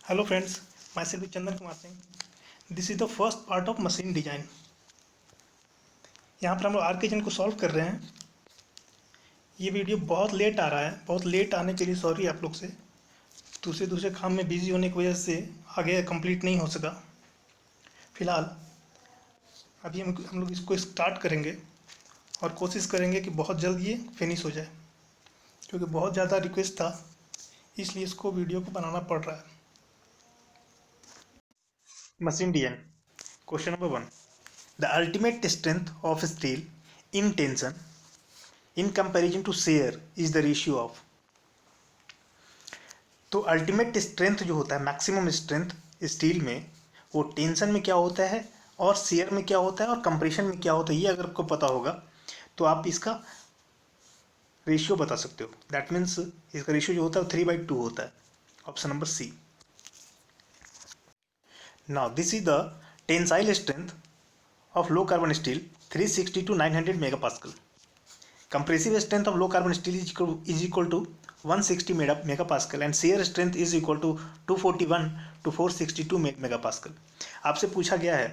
Hello friends, myself is Chandan Kumar Singh. This is the first part of machine design. यहाँ पर हम लोग आर्किजन को सॉल्व कर रहे हैं. ये वीडियो बहुत लेट आ रहा है. बहुत लेट आने के लिए सॉरी आप लोग से. दूसरे काम में बिजी होने की वजह से आगे कंप्लीट नहीं हो सका. फिलहाल अभी हम लोग इसको स्टार्ट करेंगे और कोशिश करेंगे कि बहुत जल्द ये फिनिश हो जाए, क्योंकि बहुत ज़्यादा रिक्वेस्ट था, इसलिए इसको वीडियो को बनाना पड़ रहा है. Machine design question number 1. The ultimate strength of steel in tension in comparison to shear is the ratio of. तो अल्टीमेट स्ट्रेंथ जो होता है, मैक्सिमम स्ट्रेंथ स्टील में, वो टेंशन में क्या होता है और शेयर में क्या होता है और कंप्रेशन में क्या होता है. ये अगर आपको पता होगा तो आप इसका रेशियो बता सकते हो. दैट मीन्स इसका रेशियो जो होता है 3/2 होता है. Option number C. Now this is the tensile strength of low carbon steel 360 to 900 megapascal. Compressive strength of low carbon steel is equal to 160 megapascal and shear strength is equal to 241 to 462 megapascal. आपसे पूछा गया है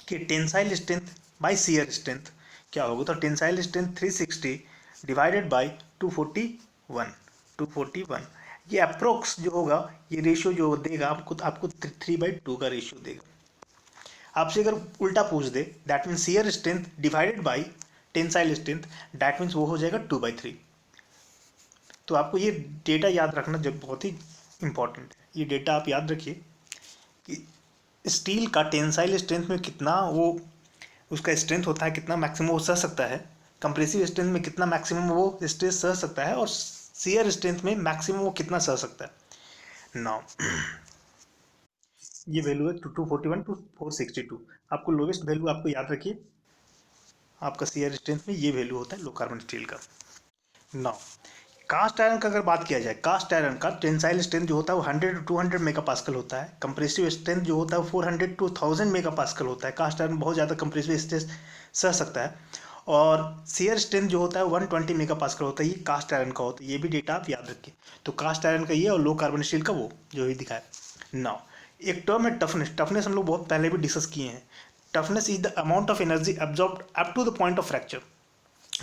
कि tensile strength by shear strength क्या होगा. तो tensile strength 360 divided by 241 ये approx जो होगा, ये रेशियो जो देगा आपको 3/2 का रेशियो देगा. आपसे अगर उल्टा पूछ दे, that means shear strength divided by tensile strength, that means वो हो जाएगा 2/3. तो आपको ये डेटा याद रखना जब बहुत ही इंपॉर्टेंट है. ये डेटा आप याद रखिए कि स्टील का टेंसाइल स्ट्रेंथ में कितना वो उसका स्ट्रेंथ होता है, कितना मैक्सिमम वो सह सकता है. कंप्रेसिव स्ट्रेंथ में कितना मैक्सिमम वो स्ट्रेस सह सकता है और शेयर स्ट्रेंथ में मैक्सिमम वो कितना सह सकता है. नाउ ये वैल्यू है 241 टू 462. आपको लोवेस्ट वैल्यू आपको याद रखिए, आपका शेयर स्ट्रेंथ में ये वैल्यू होता है लो कार्बन स्टील का. नाउ कास्ट आयरन का अगर बात किया जाए, कास्ट आयरन का टेंसाइल स्ट्रेंथ जो होता है वो 100 टू 200 मेगापास्कल होता है. कंप्रेसिव स्ट्रेंथ जो होता है वो 400 टू 1000 मेगापास्कल होता है. कास्ट आयरन बहुत ज़्यादा कंप्रेसिव स्ट्रेस सह सकता है. और शेयर स्ट्रेंथ जो होता है 120 मेगापास्कल होता है. ये कास्ट आयरन का होता है. ये भी डेटा आप याद रखिए. तो कास्ट आयरन का ये और लो कार्बन स्टील का वो जो भी दिखाया. नाउ एक टर्म है टफनेस. टफनेस हम लोग बहुत पहले भी डिस्कस किए हैं. Toughness is the amount of energy absorbed up to the point of fracture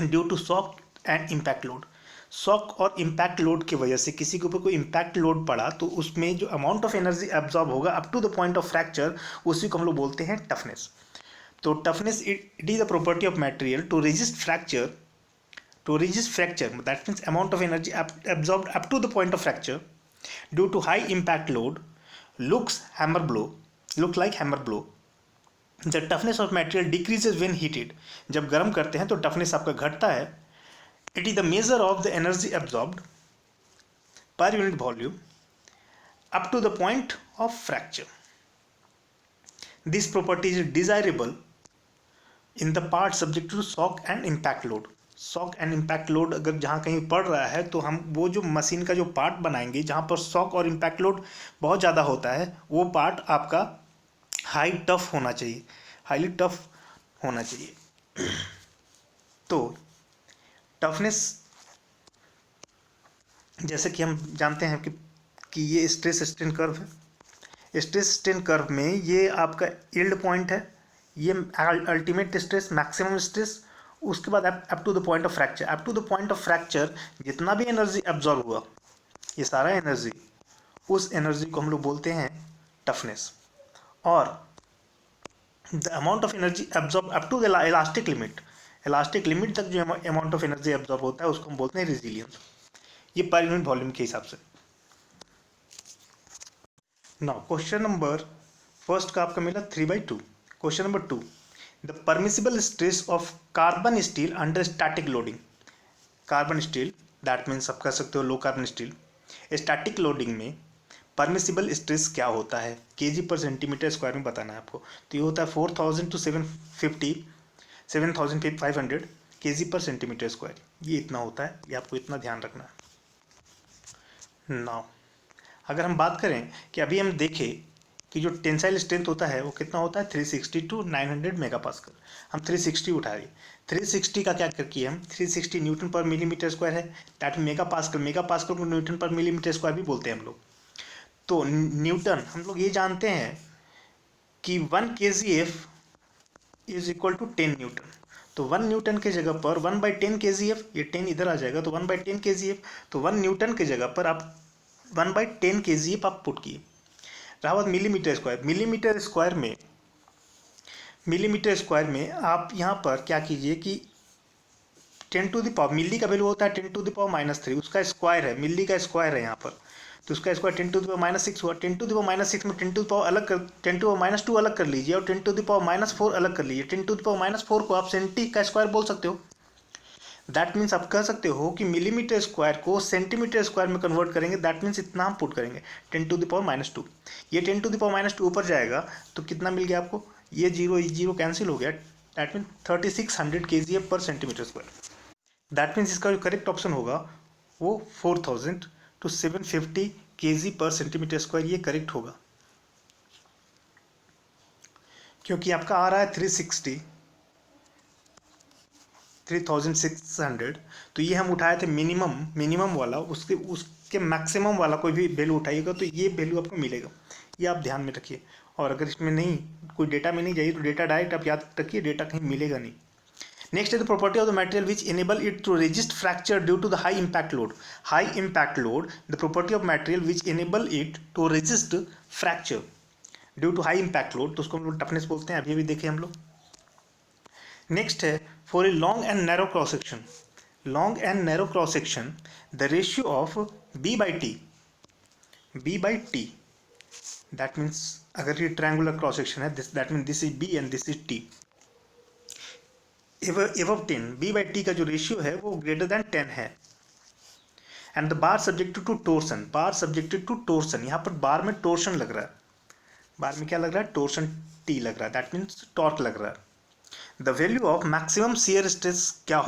due to shock and impact load. Shock और इम्पैक्ट लोड की वजह से किसी के ऊपर कोई इम्पैक्ट लोड पड़ा तो उसमें जो अमाउंट ऑफ एनर्जी एब्जॉर्ब होगा up to the point of fracture, उसी को हम लोग बोलते हैं टफनेस. तो toughness it is the property of material to resist fracture. That means amount of energy absorbed up to the point of fracture due to high impact load looks like hammer blow. The toughness of material decreases when heated. जब गर्म करते हैं तो toughness आपका घटता है. It is the measure of the energy absorbed per unit volume up to the point of fracture. This property is desirable in the part subject to shock and impact load. Shock and impact load अगर जहाँ कहीं पड़ रहा है तो हम वो जो मशीन का जो पार्ट बनाएंगे जहाँ पर शॉक और इम्पैक्ट लोड बहुत ज़्यादा होता है, वो पार्ट आपका हाईली टफ होना चाहिए. तो टफनेस जैसे कि हम जानते हैं कि ये स्ट्रेस स्ट्रेन कर्व है. स्ट्रेस स्ट्रेन कर्व में ये आपका यील्ड पॉइंट है, ये अल्टीमेट स्ट्रेस, मैक्सिमम स्ट्रेस, उसके बाद up to the point of fracture. Up to the point of fracture जितना भी एनर्जी एब्जॉर्ब हुआ, ये सारा एनर्जी, उस एनर्जी को हम लोग बोलते हैं टफनेस. और the amount of energy absorb up to the elastic limit तक जो अमाउंट ऑफ एनर्जी एब्जॉर्ब होता है उसको हम बोलते हैं रेजिलियंस. ये पर यूनिट वॉल्यूम के हिसाब से. नाउ क्वेश्चन नंबर फर्स्ट का आपका मिला 3/2. Question number 2. The permissible stress of carbon steel under static loading. Carbon steel, that means आप कह सकते हो low carbon steel. Static loading में परमिसिबल स्ट्रेस क्या होता है, केजी पर सेंटीमीटर स्क्वायर में बताना है आपको. तो ये होता है 4000 टू 7500 केजी पर सेंटीमीटर स्क्वायर. ये इतना होता है, ये आपको इतना ध्यान रखना है. नाउ अगर हम बात करें कि अभी हम देखें कि जो टेंसाइल स्ट्रेंथ होता है वो कितना होता है 360 टू 900 मेगापास्कल. हम 360 उठा रहे. 360 का क्या किए हम, 360 न्यूटन पर मिलीमीटर स्क्वायर है. दैट मेगापास्कल को न्यूटन पर मिलीमीटर स्क्वायर भी बोलते हैं हम लोग. तो न्यूटन हम लोग ये जानते हैं कि 1 kgf is equal to 10 newton. तो 1 न्यूटन के जगह पर 1/10 kgf, ये 10 इधर आ जाएगा तो 1/10 kgf, तो 1 न्यूटन के जगह पर आप 1/10 kgf आप पुट किए। रहा बात मिलीमीटर स्क्वायर, मिलीमीटर स्क्वायर में आप यहाँ पर क्या कीजिए कि 10⁻, मिली का वैल्यू होता है 10⁻⁻3, उसका स्क्वायर है, मिली का स्क्वायर है यहाँ पर, तो उसका स्क्वायर 10⁻⁻6 हुआ। 10⁻6 में 10⁻⁻ अलग कर, 10⁻2 अलग कर लीजिए और 10⁻4 अलग कर लीजिए। 10⁻4 को आप सेंटी का स्क्वायर बोल सकते हो। दैट मीन्स आप कह सकते हो कि मिलीमीटर स्क्वायर को सेंटीमीटर स्क्वायर में कन्वर्ट करेंगे, दैट मीन्स इतना हम पुट करेंगे 10⁻²। ये 10⁻² ऊपर जाएगा तो कितना मिल गया आपको, ये जीरो कैंसिल हो गया, दैट मीन्स 3600 kgf पर सेंटीमीटर स्क्वायर। दैट मीन्स इसका जो करेक्ट ऑप्शन होगा वो 4000 to 750 kg पर सेंटीमीटर स्क्वायर, ये करेक्ट होगा। क्योंकि आपका आ रहा है 3600, तो ये हम उठाए थे मिनिमम वाला, उसके मैक्सिमम वाला कोई भी वैल्यू उठाइएगा तो ये वैल्यू आपको मिलेगा, ये आप ध्यान में रखिए। और अगर इसमें नहीं, कोई डेटा में नहीं जाइए तो डेटा डायरेक्ट आप याद रखिए, डेटा कहीं मिलेगा नहीं। Next is the property of the material which enable it to resist fracture due to the high impact load. High impact load, the property of material which enable it to resist fracture due to high impact load, तो उसको हम लोग toughness बोलते हैं, अभी देखें हम लोग। नेक्स्ट है for a long and narrow cross section. Long and narrow cross section, the ratio of b by t, that means अगर ये triangular cross section है, that means this is b and this is t. above 10, b/t का जो ratio है वो greater than 10 है। And the bar subjected to torsion, यहाँ पर बार में टोर्सन लग रहा है, बार में क्या लग रहा है, टोर्सन टी लग रहा है, दैट मीन्स टॉर्क लग रहा है। The value of maximum shear stress क्या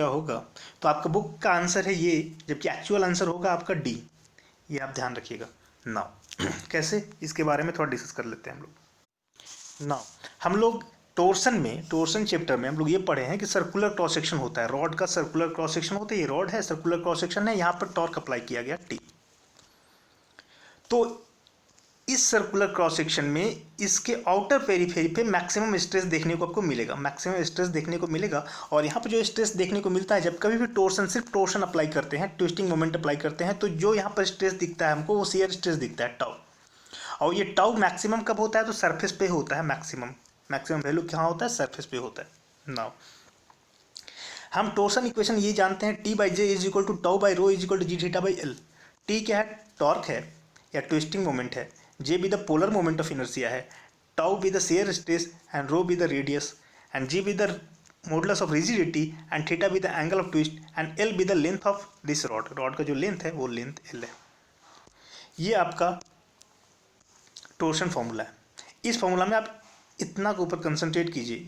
होगा, तो आपका बुक का आंसर है ये, जबकि एक्चुअल आंसर होगा आपका डी, ये आप ध्यान रखिएगा। नाउ कैसे, इसके बारे में थोड़ा डिस्कस कर लेते हैं हम लोग। नाउ हम लोग टोर्सन चैप्टर में हम लोग ये पढ़े हैं कि सर्कुलर क्रॉस सेक्शन होता है, रॉड का सर्कुलर क्रॉस सेक्शन होता है, ये रॉड है, सर्कुलर क्रॉस सेक्शन है, यहाँ पर टॉर्क अप्लाई किया गया टी। तो इस सर्कुलर क्रॉस सेक्शन में इसके आउटर पेरीफेरी पे मैक्सिमम स्ट्रेस देखने को आपको मिलेगा, और यहाँ पर जो स्ट्रेस देखने को मिलता है जब कभी भी सिर्फ टोर्सन अप्लाई करते हैं, ट्विस्टिंग मोमेंट अप्लाई करते हैं, तो जो यहाँ पर स्ट्रेस दिखता है हमको वो शियर स्ट्रेस दिखता है, टाउ। और ये टाउ मैक्सिमम कब होता है, तो सरफेस पे होता है, मैक्सिमम वैल्यू क्या होता है, सरफेस पे होता है। नाउ हम टोर्सन इक्वेशन ये जानते हैं, T/J is equal to tau by rho is equal to g⁻⁷ T क्या है, टॉर्क है या ट्विस्टिंग मोमेंट है, J be the polar moment of inertia है, tau be the shear stress and rho be the radius and G be the modulus of rigidity and theta be the angle of twist and L be the length of this rod का जो length है वो length L है। ये आपका torsion formula है। इस formula में आप इतना के ऊपर कंसंट्रेट कीजिए,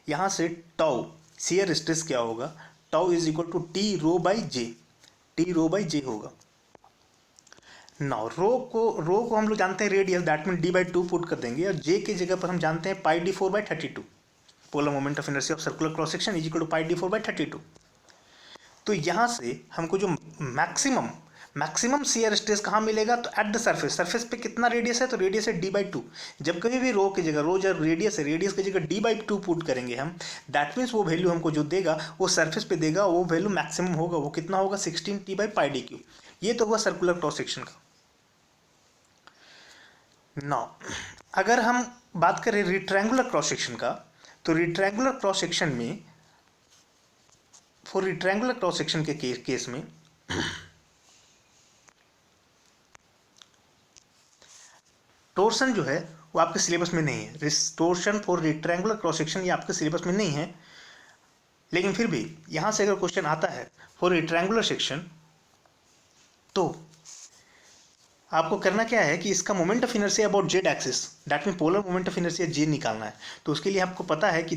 यहाँ से टाउ शियर स्ट्रेस क्या होगा, tau is equal to T rho by J होगा। नाउ रो को हम लोग जानते हैं radius, that mean d/2 put कर देंगे, और जे की जगह पर हम जानते हैं πd4/32, polar moment of inertia of circular cross section is equal to πd4/32। तो यहाँ से हमको जो मैक्सिमम शियर स्ट्रेस कहाँ मिलेगा, तो एट द सरफेस पे कितना रेडियस है, तो रेडियस है d/2। जब कभी भी रो की जगह जब रेडियस की जगह d/2 पुट करेंगे हम, दैट मीन्स वो वैल्यू हमको जो देगा वो सरफेस पे देगा, वो वैल्यू मैक्सिमम होगा, वो कितना होगा 16t/πd3। ये तो हुआ सर्कुलर क्रॉस सेक्शन का। नाउ अगर हम बात करें रेक्टेंगुलर क्रॉस सेक्शन का, तो रेक्टेंगुलर क्रॉस सेक्शन में रेक्टेंगुलर क्रॉस सेक्शन के केस में टोर्सन जो है वो आपके सिलेबस में नहीं है, torsion for rectangular cross section ये आपके सिलेबस में नहीं है, लेकिन फिर भी यहाँ से अगर क्वेश्चन आता है फॉर रेक्टेंगुलर सेक्शन, तो आपको करना क्या है कि इसका moment of inertia about Z axis, that mean polar moment of inertia J निकालना है। तो उसके लिए आपको पता है कि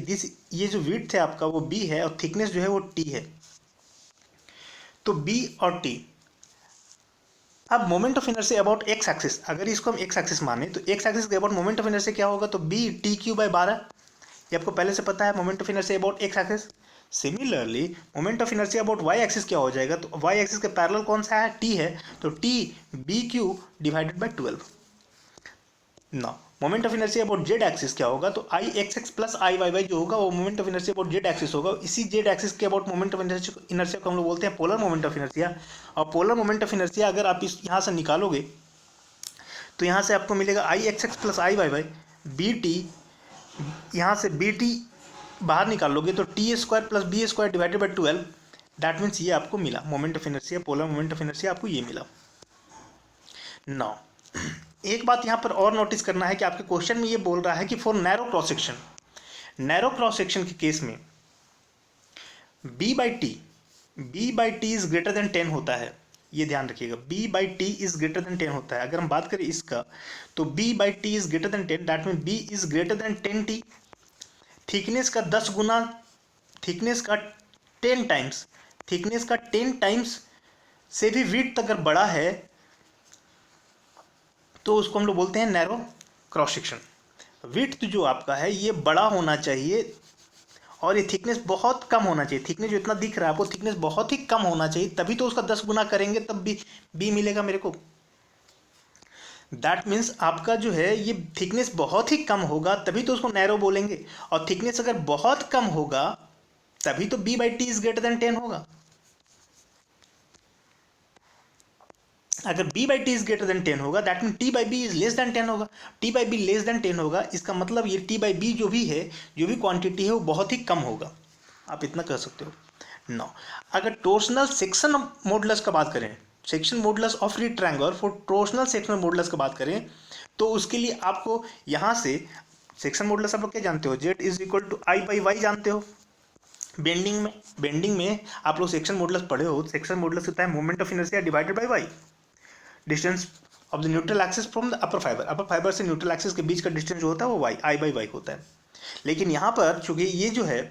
ये जो विड्थ है आपका वो बी है और थिकनेस जो है वो टी है, तो बी और टी। अब moment of inertia about x axis, अगर इसको हम एक्स एक्सिस माने तो एक्स एक्सिस के अबाउट मोमेंट ऑफ इनर्शिया क्या होगा, तो बी टी क्यू बाई 12, ये आपको पहले से पता है moment of inertia about x axis. Similarly moment of inertia about y axis क्या हो जाएगा, तो वाई एक्सिस के पैरेलल कौन सा है, टी है, तो t b cube divided by 12। ना moment of inertia about Z axis क्या होगा, तो I x x plus I y y जो होगा वो moment of inertia about Z axis होगा। इसी जेड एक्सिस के अबाउट मोमेंट ऑफ इनर्शिया को हम लोग बोलते हैं पोलर मोमेंट ऑफ इनर्शिया। और पोलर मोमेंट ऑफ इनर्शिया अगर आप इस यहाँ से निकालोगे तो यहाँ से आपको मिलेगा I x x plus I y y b t, यहाँ से बी टी बाहर निकालोगे तो t square plus b square divided by 12। That means ये आपको मिला moment of inertia, polar moment of inertia आपको ये मिला। नाउ एक बात यहाँ पर और नोटिस करना है कि आपके क्वेश्चन में ये बोल रहा है कि फॉर नैरो क्रॉस सेक्शन के केस में b by t is greater than 10 होता है। ये ध्यान रखिएगा, b by t is greater than 10 होता है। अगर हम बात करें इसका तो b by t is greater than 10, that mean b is greater then 10t। Thickness का 10 गुना, थिकनेस का 10 टाइम्स, थिकनेस का 10 टाइम्स से भी विड्थ अगर बड़ा है तो उसको हम लोग बोलते हैं नैरो क्रॉस सेक्शन। विड्थ जो आपका है ये बड़ा होना चाहिए और ये थिकनेस बहुत कम होना चाहिए। थिकनेस जो इतना दिख रहा है आपको, थिकनेस बहुत ही कम होना चाहिए, तभी तो उसका 10 गुना करेंगे तब भी बी मिलेगा मेरे को। दैट मीन्स आपका जो है ये थिकनेस बहुत ही कम होगा तभी तो उसको नैरो बोलेंगे, और थिकनेस अगर बहुत कम होगा तभी तो b by t is greater than 10 होगा। अगर b by t is greater than 10 होगा that mean t by b is less than 10 होगा। t by b less than 10 होगा, इसका मतलब ये t बाई बी जो भी है, जो भी क्वांटिटी है वो बहुत ही कम होगा। आप इतना कह सकते हो। नो, अगर टोर्सनल सेक्शन मॉडुलस का बात करें, section modulus of rectangle for torsional section modulus का बात करें तो उसके लिए आपको यहाँ से सेक्शन मॉडुलस आप लोग क्या जानते हो, z is equal to I by y जानते हो। बेंडिंग में आप लोग सेक्शन मॉडुलस पढ़े हो, सेक्शन मॉडुलस होता है moment of inertia divided by y, distance of the neutral axis from the upper fibre से न्यूट्रल एक्सिस के बीच का डिस्टेंस जो होता है वो वाई, आई बाई वाई होता है। लेकिन यहाँ पर चूंकि ये जो है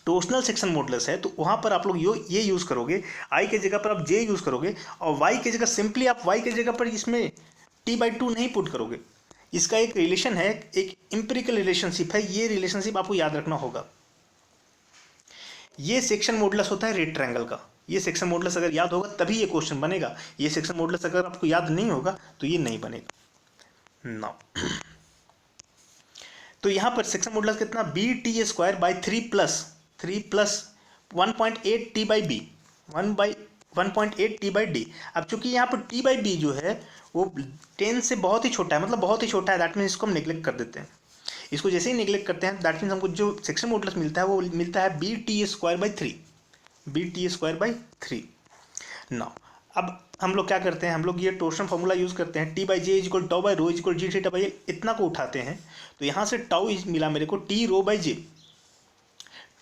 टोर्सनल सेक्शन मॉडुलस है तो वहाँ पर आप लोग ये यूज़ करोगे, आई के जगह पर आप जे यूज़ करोगे, और वाई की जगह सिंपली आप वाई की जगह पर इसमें टी बाई टू नहीं पुट करोगे। इसका एक रिलेशन है, एक एम्पिरिकल रिलेशनशिप है, ये रिलेशनशिप आपको याद रखना होगा। ये सेक्शन मॉडुलस होता है रेक्टेंगल का, ये सेक्शन मॉडुलस अगर याद होगा तभी ये क्वेश्चन बनेगा। ये सेक्शन मॉडुलस अगर आपको याद नहीं होगा तो ये नहीं बनेगा। नाउ तो यहाँ पर सेक्शन मॉडुलस कितना, b T square by 3 plus 1.8 t by b, 1.8 t by d. अब चूंकि यहाँ पर टी बाई बी जो है वो 10 से बहुत ही छोटा है, मतलब बहुत ही छोटा है, दैट मीन्स इसको हम निगलेक्ट कर देते हैं। इसको जैसे ही निगलेक्ट करते हैं दैट मीन्स हमको जो सेक्शन मॉडुलस मिलता है वो मिलता है b T square by 3। Now अब हम लोग क्या करते हैं, हम लोग ये टोर्शन फॉर्मूला यूज़ करते हैं, T by J equal tau by rho equal G theta by L, इतना को उठाते हैं तो यहाँ से टाउ मिला मेरे को T rho by J.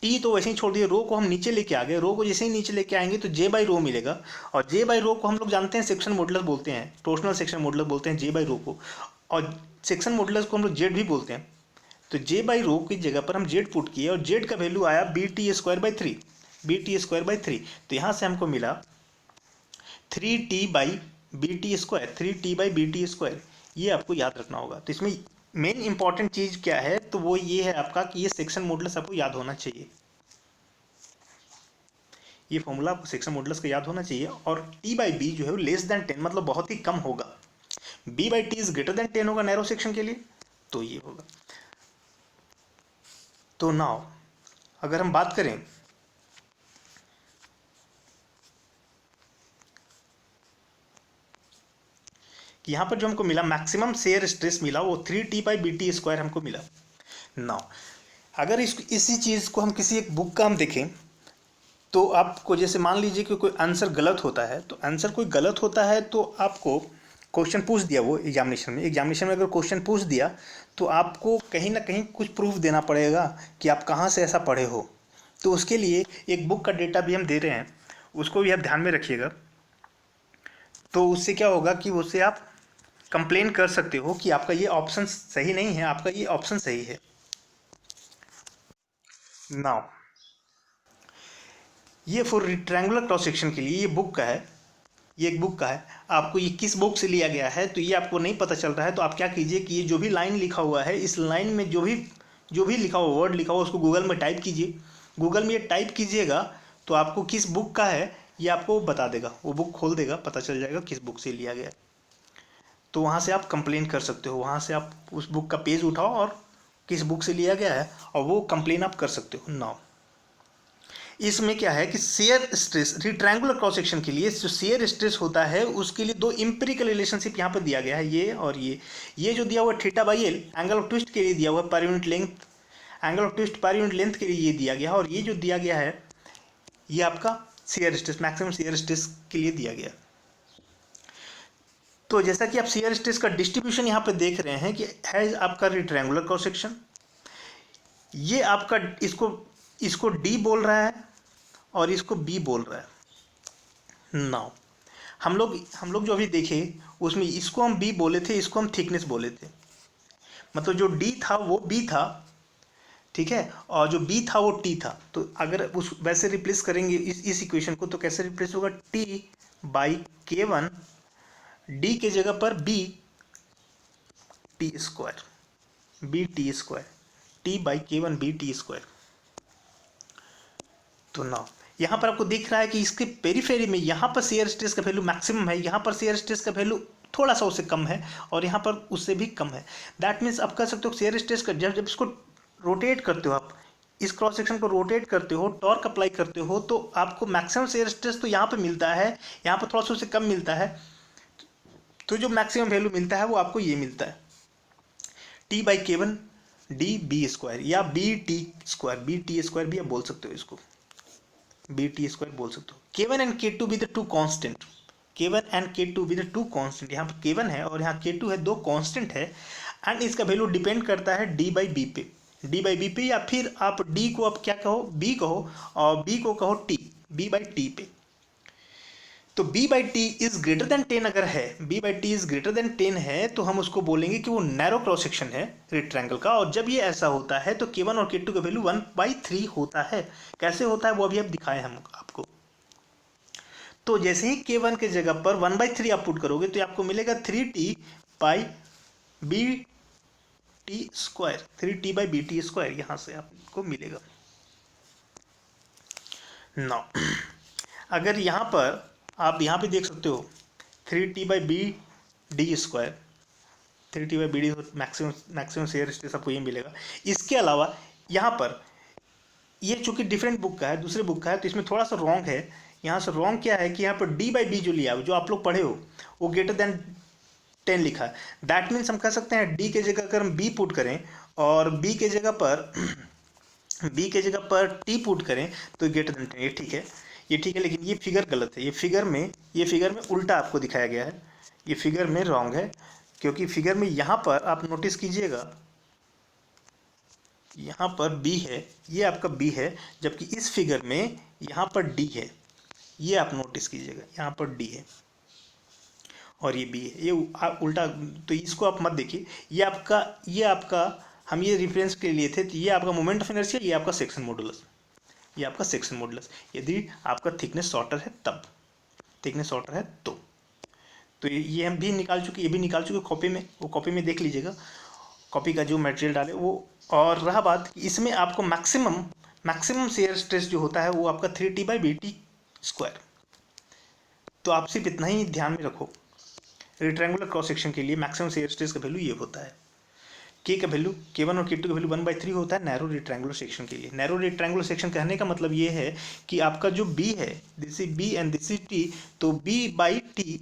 T तो वैसे ही छोड़ दिए, रो को हम नीचे लेके आ गए, रो को जैसे ही नीचे लेके आएंगे तो जे बाई रो मिलेगा, और जे बाई रो को हम लोग जानते हैं सेक्शन मॉडुलस बोलते हैं, टोर्शनल सेक्शन मॉडुलस बोलते हैं जे बाई रो को, और सेक्शन मॉडुलस को हम लोग जेड भी बोलते हैं। तो जे बाई रो की जगह पर हम जेड पुट किए और जेड का वैल्यू आया बी टी स्क्वायर बाई 3, तो यहाँ से हमको मिला 3t by B T square, 3t by B T square. ये आपको याद रखना होगा। तो इसमें मेन इंपॉर्टेंट चीज़ क्या है, तो वो ये है आपका कि ये सेक्शन मॉडुलस आपको याद होना चाहिए, ये फॉर्मूला आपको सेक्शन मॉडुलस का याद होना चाहिए। और t बाई बी जो है वो लेस देन 10 मतलब बहुत ही कम होगा, b by t is greater than 10 होगा नैरो सेक्शन के लिए, तो ये होगा। तो नाउ अगर हम बात करें कि यहाँ पर जो हमको मिला मैक्सिमम शेयर स्ट्रेस मिला वो 3t by B T square हमको मिला। नाउ अगर इसी चीज़ को हम किसी एक बुक का हम देखें तो आपको जैसे मान लीजिए कि कोई आंसर गलत होता है, तो आंसर कोई गलत होता है तो आपको क्वेश्चन पूछ दिया वो एग्जामिनेशन में अगर क्वेश्चन पूछ दिया तो आपको कहीं ना कहीं कुछ प्रूफ देना पड़ेगा कि आप कहाँ से ऐसा पढ़े हो। तो उसके लिए एक बुक का डेटा भी हम दे रहे हैं, उसको भी आप ध्यान में रखिएगा। तो उससे क्या होगा कि उससे आप कंप्लेन कर सकते हो कि आपका ये ऑप्शन सही नहीं है, आपका ये ऑप्शन सही है। नाउ ये फॉर रेक्टेंगुलर क्रॉस सेक्शन के लिए ये बुक का है, ये एक बुक का है। आपको ये किस बुक से लिया गया है तो ये आपको नहीं पता चल रहा है, तो आप क्या कीजिए कि ये जो भी लाइन लिखा हुआ है, इस लाइन में जो भी लिखा हुआ वर्ड लिखा हुआ उसको गूगल में टाइप कीजिए, गूगल में ये टाइप कीजिएगा तो आपको किस बुक का है ये आपको बता देगा, वो बुक खोल देगा, पता चल जाएगा किस बुक से लिया गया है। तो वहाँ से आप कंप्लेन कर सकते हो, वहाँ से आप उस बुक का पेज उठाओ और किस बुक से लिया गया है और वो कंप्लेन आप कर सकते हो। नाउ इसमें क्या है कि शेयर स्ट्रेस रिट्रायंगुलर क्रॉस सेक्शन के लिए जो शेयर स्ट्रेस होता है उसके लिए दो इंपेरिकल रिलेशनशिप यहाँ पर दिया गया है, ये और ये जो दिया हुआ है theta by L angle of twist के लिए दिया हुआ है, per unit length, angle of twist per unit length के लिए ये दिया गया है, और ये जो दिया गया है ये आपका shear stress maximum shear stress के लिए दिया गया। तो जैसा कि आप शेयर स्ट्रेस का डिस्ट्रीब्यूशन यहाँ पे देख रहे हैं कि है आपका रिट्रायंगुलर क्रॉस सेक्शन, ये आपका इसको डी बोल रहा है और इसको बी बोल रहा है। नाउ हम लोग जो अभी देखे उसमें इसको हम बी बोले थे, इसको हम थिकनेस बोले थे, मतलब जो डी था वो बी था, ठीक है, और जो बी था वो टी था। तो अगर उस वैसे रिप्लेस करेंगे इस इक्वेशन को तो कैसे रिप्लेस होगा, t by k one, d के जगह पर b T square, b T square, t by k one b T square. तो नाउ यहाँ पर आपको दिख रहा है कि इसके पेरीफेरी में यहाँ पर शेयर स्ट्रेस का वैल्यू मैक्सिमम है, यहाँ पर शेयर स्ट्रेस का वैल्यू थोड़ा सा उससे कम है और यहाँ पर उससे भी कम है। दैट मीन्स आप कह सकते हो शेयर स्ट्रेस का जब इसको रोटेट करते हो, आप इस क्रॉस सेक्शन को रोटेट करते हो, टॉर्क अप्लाई करते हो, तो आपको मैक्सिमम शेयर स्ट्रेस तो यहाँ पर मिलता है, यहाँ पर थोड़ा सा उससे कम मिलता है, तो जो मैक्सिमम वैल्यू मिलता है वो आपको ये मिलता है t by k one d b square या b T square, b T square भी आप बोल सकते हो, इसको बी टी स्क्वायर बोल सकते हो। K one and k two be the two constant, k one and k two be the two constant, यहाँ पर के वन है और यहाँ के टू है, दो कॉन्स्टेंट है, एंड इसका वैल्यू डिपेंड करता है डी बाई बी पे, डी बाई बी पे, या फिर आप डी को आप क्या कहो, बी कहो, और बी को कहो टी, बी बाई टी पे। तो b by t is greater than 10 अगर है, b by t is greater than 10 है तो हम उसको बोलेंगे कि वो नैरो क्रॉस सेक्शन है रेक्टेंगल का, और जब ये ऐसा होता है तो k1 और k2 का वैल्यू 1/3 होता है। कैसे होता है वो अभी आप दिखाए हम आपको। तो जैसे ही k1 के जगह पर 1/3 आप पुट करोगे तो आपको मिलेगा 3t by B T square, 3t by B T square, यहाँ से आपको मिलेगा। नाउ अगर यहाँ पर आप यहाँ पे देख सकते हो 3t by b d square, 3t by b d maximum shear stress आपको ये मिलेगा। इसके अलावा यहाँ पर ये चूंकि डिफरेंट बुक का है, दूसरे बुक का है, तो इसमें थोड़ा सा रॉन्ग है। यहाँ से रॉन्ग क्या है कि यहाँ पर d बाई बी जो लिया जो आप लोग पढ़े हो वो ग्रेटर देन 10 लिखा है। दैट मीन्स हम कह सकते हैं d के जगह अगर हम b पुट करें और b के जगह पर t पुट करें तो ग्रेटर देन 10, ये ठीक है, ये ठीक है, लेकिन ये फिगर गलत है। ये फिगर में उल्टा आपको दिखाया गया है, ये फिगर में रॉन्ग है, क्योंकि फिगर में यहाँ पर आप नोटिस कीजिएगा यहाँ पर b है, ये आपका b है, जबकि इस फिगर में यहाँ पर d है, ये आप नोटिस कीजिएगा, यहाँ पर d है और ये b है, ये उल्टा। तो इसको आप मत देखिए, ये आपका हम ये रेफरेंस के लिए थे, तो ये आपका मोमेंट ऑफ इनर्शिया, ये आपका सेक्शन मॉडुलस, ये आपका सेक्शन मॉडुलस। यदि आपका थिकनेस शॉर्टर है तब, थिकनेस शॉर्टर है तो ये हम भी निकाल चुके, ये भी निकाल चुके कॉपी में, वो कॉपी में देख लीजिएगा, कॉपी का जो मटेरियल डाले वो। और रहा बात इसमें आपको मैक्सिमम शेयर स्ट्रेस जो होता है वो आपका 3t by B T square. तो आप सिर्फ इतना ही ध्यान में रखो, रेक्टेंगुलर क्रॉस सेक्शन के लिए मैक्सिमम शेयर स्ट्रेस का वैल्यू ये होता है। के का वैल्यू k1 और k2 का वैल्यू 1/3 होता है नैरो रेक्टेंगुलर सेक्शन के लिए। नैरो रेक्टेंगुलर सेक्शन कहने का मतलब ये है कि आपका जो b है, this is b and this is t, तो b by t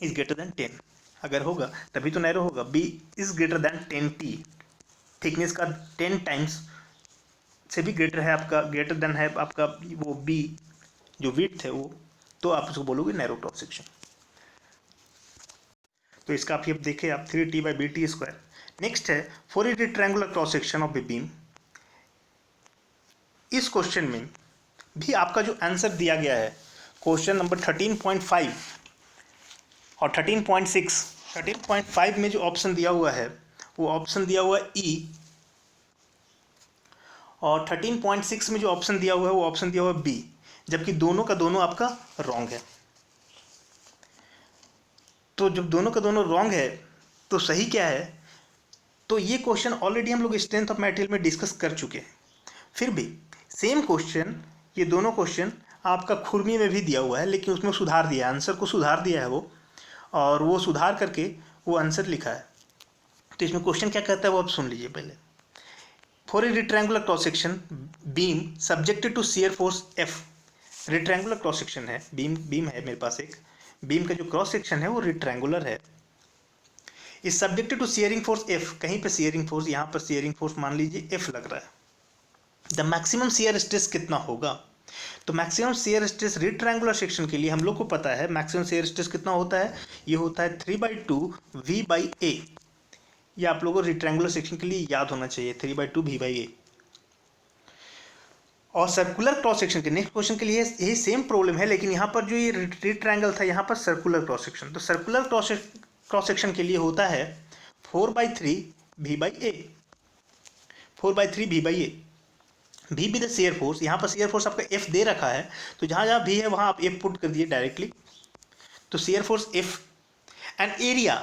is greater than 10 अगर होगा तभी तो नैरो होगा। b is greater then 10t, thickness का 10 टाइम्स से भी ग्रेटर है आपका, ग्रेटर देन है आपका वो b जो विड्थ है वो, तो आप उसको बोलोगे नैरो क्रॉस सेक्शन। तो इसका आप ये देखें आप 3t by B T square. Next है for a rectangular cross section of a beam. इस क्वेश्चन में भी आपका जो आंसर दिया गया है क्वेश्चन नंबर 13.5 और 13.6, 13.5 में जो ऑप्शन दिया हुआ है वो ऑप्शन दिया हुआ है ई, और 13.6 में जो ऑप्शन दिया हुआ है वो ऑप्शन दिया हुआ है बी, जबकि दोनों का दोनों आपका रॉन्ग है। तो जब दोनों का दोनों रॉन्ग है तो सही क्या है, तो ये क्वेश्चन ऑलरेडी हम लोग स्ट्रेंथ ऑफ मटेरियल में डिस्कस कर चुके हैं। फिर भी सेम क्वेश्चन, ये दोनों क्वेश्चन आपका खुरमी में भी दिया हुआ है, लेकिन उसमें सुधार दिया है, आंसर को सुधार दिया है वो, और वो सुधार करके वो आंसर लिखा है। तो इसमें क्वेश्चन क्या कहता है वो आप सुन लीजिए पहले। For a rectangular cross section beam subjected to shear force F, rectangular cross section है, बीम है मेरे पास एक, बीम का जो क्रॉस सेक्शन है वो रेक्टेंगुलर है, is subjected to shearing force F, कहीं पे शियरिंग फोर्स, यहाँ पर शियरिंग फोर्स मान लीजिए एफ लग रहा है। द मैक्सिमम शियर स्ट्रेस कितना होगा? तो maximum shear stress rectangular section के लिए हम लोग को पता है मैक्सिमम शियर स्ट्रेस कितना होता है, ये होता है 3/2 V/A। ये आप लोगों को रेक्टेंगुलर सेक्शन के लिए याद होना चाहिए, 3/2 V/A। और सर्कुलर क्रॉस सेक्शन के नेक्स्ट क्वेश्चन के लिए यही सेम प्रॉब्लम है, लेकिन यहाँ पर जो ये रेक्टेंगल था, यहाँ पर सर्कुलर क्रॉस सेक्शन, तो सर्कुलर क्रॉस सेक्शन के लिए होता है 4/3 V/A, 4/3 V/A। भी द शेयर फोर्स, यहाँ पर शेयर फोर्स आपका एफ दे रखा है, तो जहाँ जहाँ भी है वहाँ आप एफ पुट कर दिए डायरेक्टली, तो shear force F and area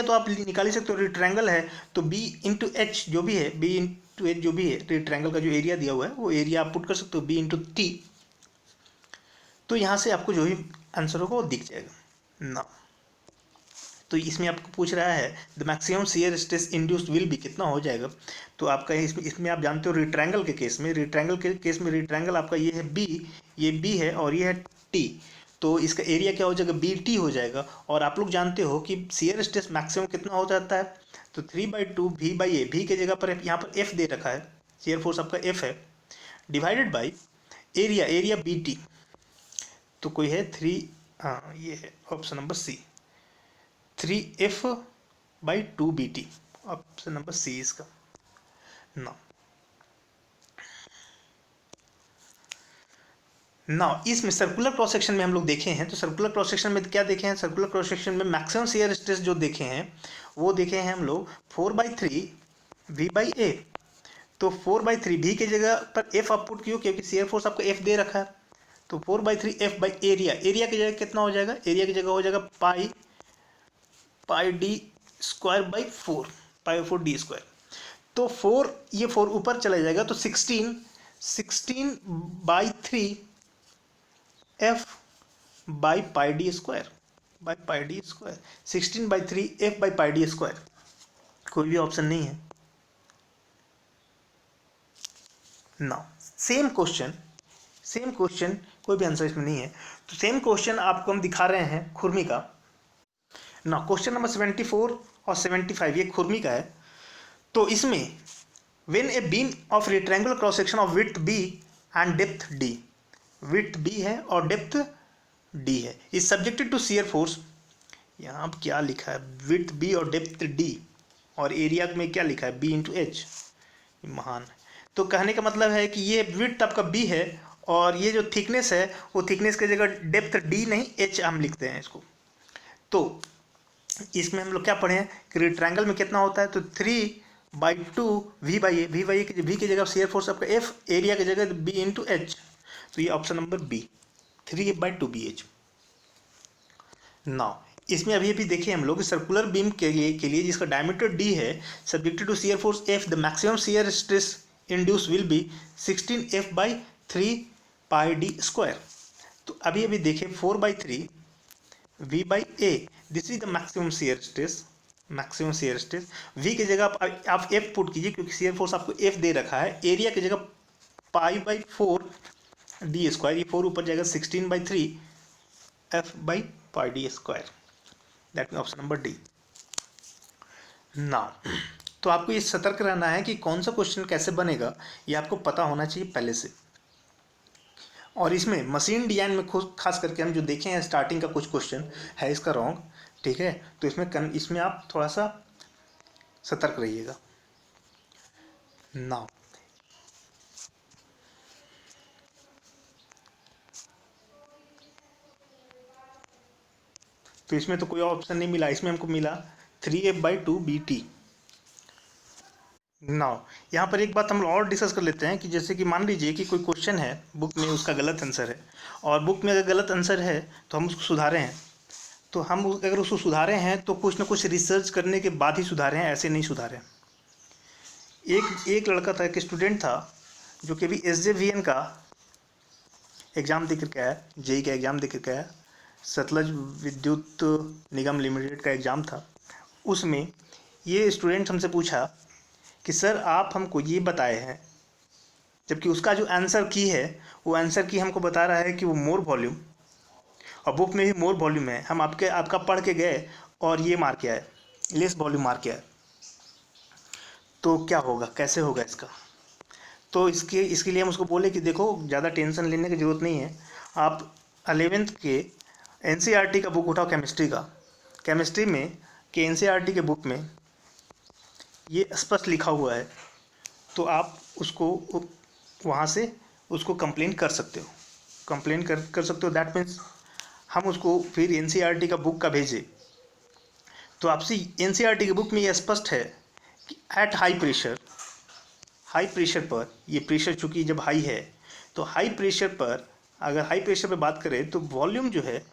तो आप निकाल ही सकते हो, रेक्टेंगल है तो बी इंटू एच जो भी है, बी इंटू एच जो भी है, रेक्टेंगल का जो एरिया दिया हुआ है वो एरिया आप पुट कर सकते हो, बी इंटू टी। तो यहाँ से आपको जो भी आंसर होगा वो दिख जाएगा ना। तो इसमें आपको पूछ रहा है the maximum shear stress induced will be, कितना हो जाएगा? तो आपका इसमें आप जानते हो रेक्टेंगल के केस में, रेक्टेंगल आपका ये है बी, ये बी है और ये है टी, तो इसका एरिया क्या हो जाएगा, बी टी हो जाएगा। और आप लोग जानते हो कि शियर स्ट्रेस मैक्सिमम कितना हो जाता है, तो 3/2 V/A, भी की जगह पर यहाँ पर एफ दे रखा है, शियर फोर्स आपका एफ है, divided by area B T, तो कोई है 3, हाँ ये है option number C, 3F/2BT, option number C इसका ना। इसमें सर्कुलर क्रॉस सेक्शन में हम लोग देखे हैं, तो सर्कुलर क्रॉस सेक्शन में क्या देखे हैं, सर्कुलर क्रॉस सेक्शन में मैक्सिमम शियर स्ट्रेस जो देखे हैं वो देखे हैं हम लोग 4/3 V/A। तो 4/3 भी की जगह पर एफ आप पुट किया, क्योंकि शियर फोर्स आपको एफ दे रखा है, तो 4/3 F बाई एरिया की जगह कितना हो जाएगा, एरिया की जगह हो जाएगा pi D square by 4 D square. तो 4, ये 4 ऊपर चला जाएगा, तो 16/3 F by pi D square, 16/3 F by pi D square, कोई भी ऑप्शन नहीं है ना। सेम क्वेश्चन कोई भी आंसर इसमें नहीं है, तो सेम क्वेश्चन आपको हम दिखा रहे हैं खुरमी का ना। क्वेश्चन नंबर 74 और 75 ये खुरमी का है। तो इसमें when a beam of rectangular cross section of width B and depth D, width B है और डेप्थ डी है, is subjected to shear force, यहाँ पर क्या लिखा है, विड्थ बी और डेप्थ डी, और एरिया में क्या लिखा है, बी इंटू एच, महान। तो कहने का मतलब है कि ये विड्थ आपका बी है और ये जो थिकनेस है वो थिकनेस की जगह डेप्थ डी नहीं एच हम लिखते हैं इसको। तो इसमें हम लोग क्या पढ़े हैं कि रेक्टेंगल में कितना होता है, तो 3/2 V/A, V की जगह शेयर फोर्स आपका F, एरिया की जगह B इंटू एच, तो ये option number B, 3/2 BH। Now इसमें अभी देखें हम लोग सर्कुलर बीम के लिए जिसका डायमीटर D है, subjected to shear force F, the maximum shear stress induce will be 16F/3 pi D square. तो अभी देखें 4/3 V/A, this is the maximum shear stress, V की जगह आप F पुट कीजिए, क्योंकि शियर फोर्स आपको F दे रखा है, एरिया की जगह π/4 डी स्क्वायर, ये 4 ऊपर जाएगा, 16/3 F/पाई D square, that mean option number D ना। तो आपको ये सतर्क रहना है कि कौन सा क्वेश्चन कैसे बनेगा, ये आपको पता होना चाहिए पहले से। और इसमें मशीन डिजाइन में खास करके हम जो देखे हैं स्टार्टिंग का कुछ क्वेश्चन है इसका रॉन्ग, ठीक है, तो इसमें आप थोड़ा सा सतर्क रहिएगा ना। तो इसमें तो कोई ऑप्शन नहीं मिला, इसमें हमको मिला 3F/2 BT। नाउ यहाँ पर एक बात हम और डिस्कस कर लेते हैं कि जैसे कि मान लीजिए कि कोई क्वेश्चन है बुक में, उसका गलत आंसर है, और बुक में अगर गलत आंसर है तो हम उसको सुधारे हैं, तो हम अगर उसको सुधारे हैं तो कुछ ना कुछ रिसर्च करने के बाद ही सुधारे हैं, ऐसे नहीं सुधारे। एक लड़का था, एक स्टूडेंट था जो कि अभी SJVN का एग्ज़ाम दे करके आया, जेई का एग्ज़ाम दे करके आया, सतलज विद्युत निगम लिमिटेड का एग्ज़ाम था। उसमें ये स्टूडेंट हमसे पूछा कि सर आप हमको ये बताए हैं, जबकि उसका जो आंसर की है वो आंसर की हमको बता रहा है कि वो मोर वॉल्यूम, और बुक में भी मोर वॉल्यूम है, हम आपका पढ़ के गए और ये मार के आए, लेस वॉल्यूम मार के आए, तो क्या होगा, कैसे होगा इसका। तो इसके लिए हम उसको बोले कि देखो ज़्यादा टेंशन लेने की ज़रूरत नहीं है, आप 11th के NCERT का बुक उठाओ, केमिस्ट्री का, केमिस्ट्री में के NCERT के बुक में ये स्पष्ट लिखा हुआ है, तो आप उसको वहाँ से उसको कंप्लेन कर सकते हो, कंप्लेन कर सकते हो। दैट मीन्स हम उसको फिर NCERT का बुक का भेजें, तो आपसे NCERT की बुक में ये स्पष्ट है कि एट हाई प्रेशर पर, ये प्रेशर चूँकि जब हाई है तो हाई प्रेशर पर, अगर हाई प्रेशर पर बात करें तो वॉल्यूम जो है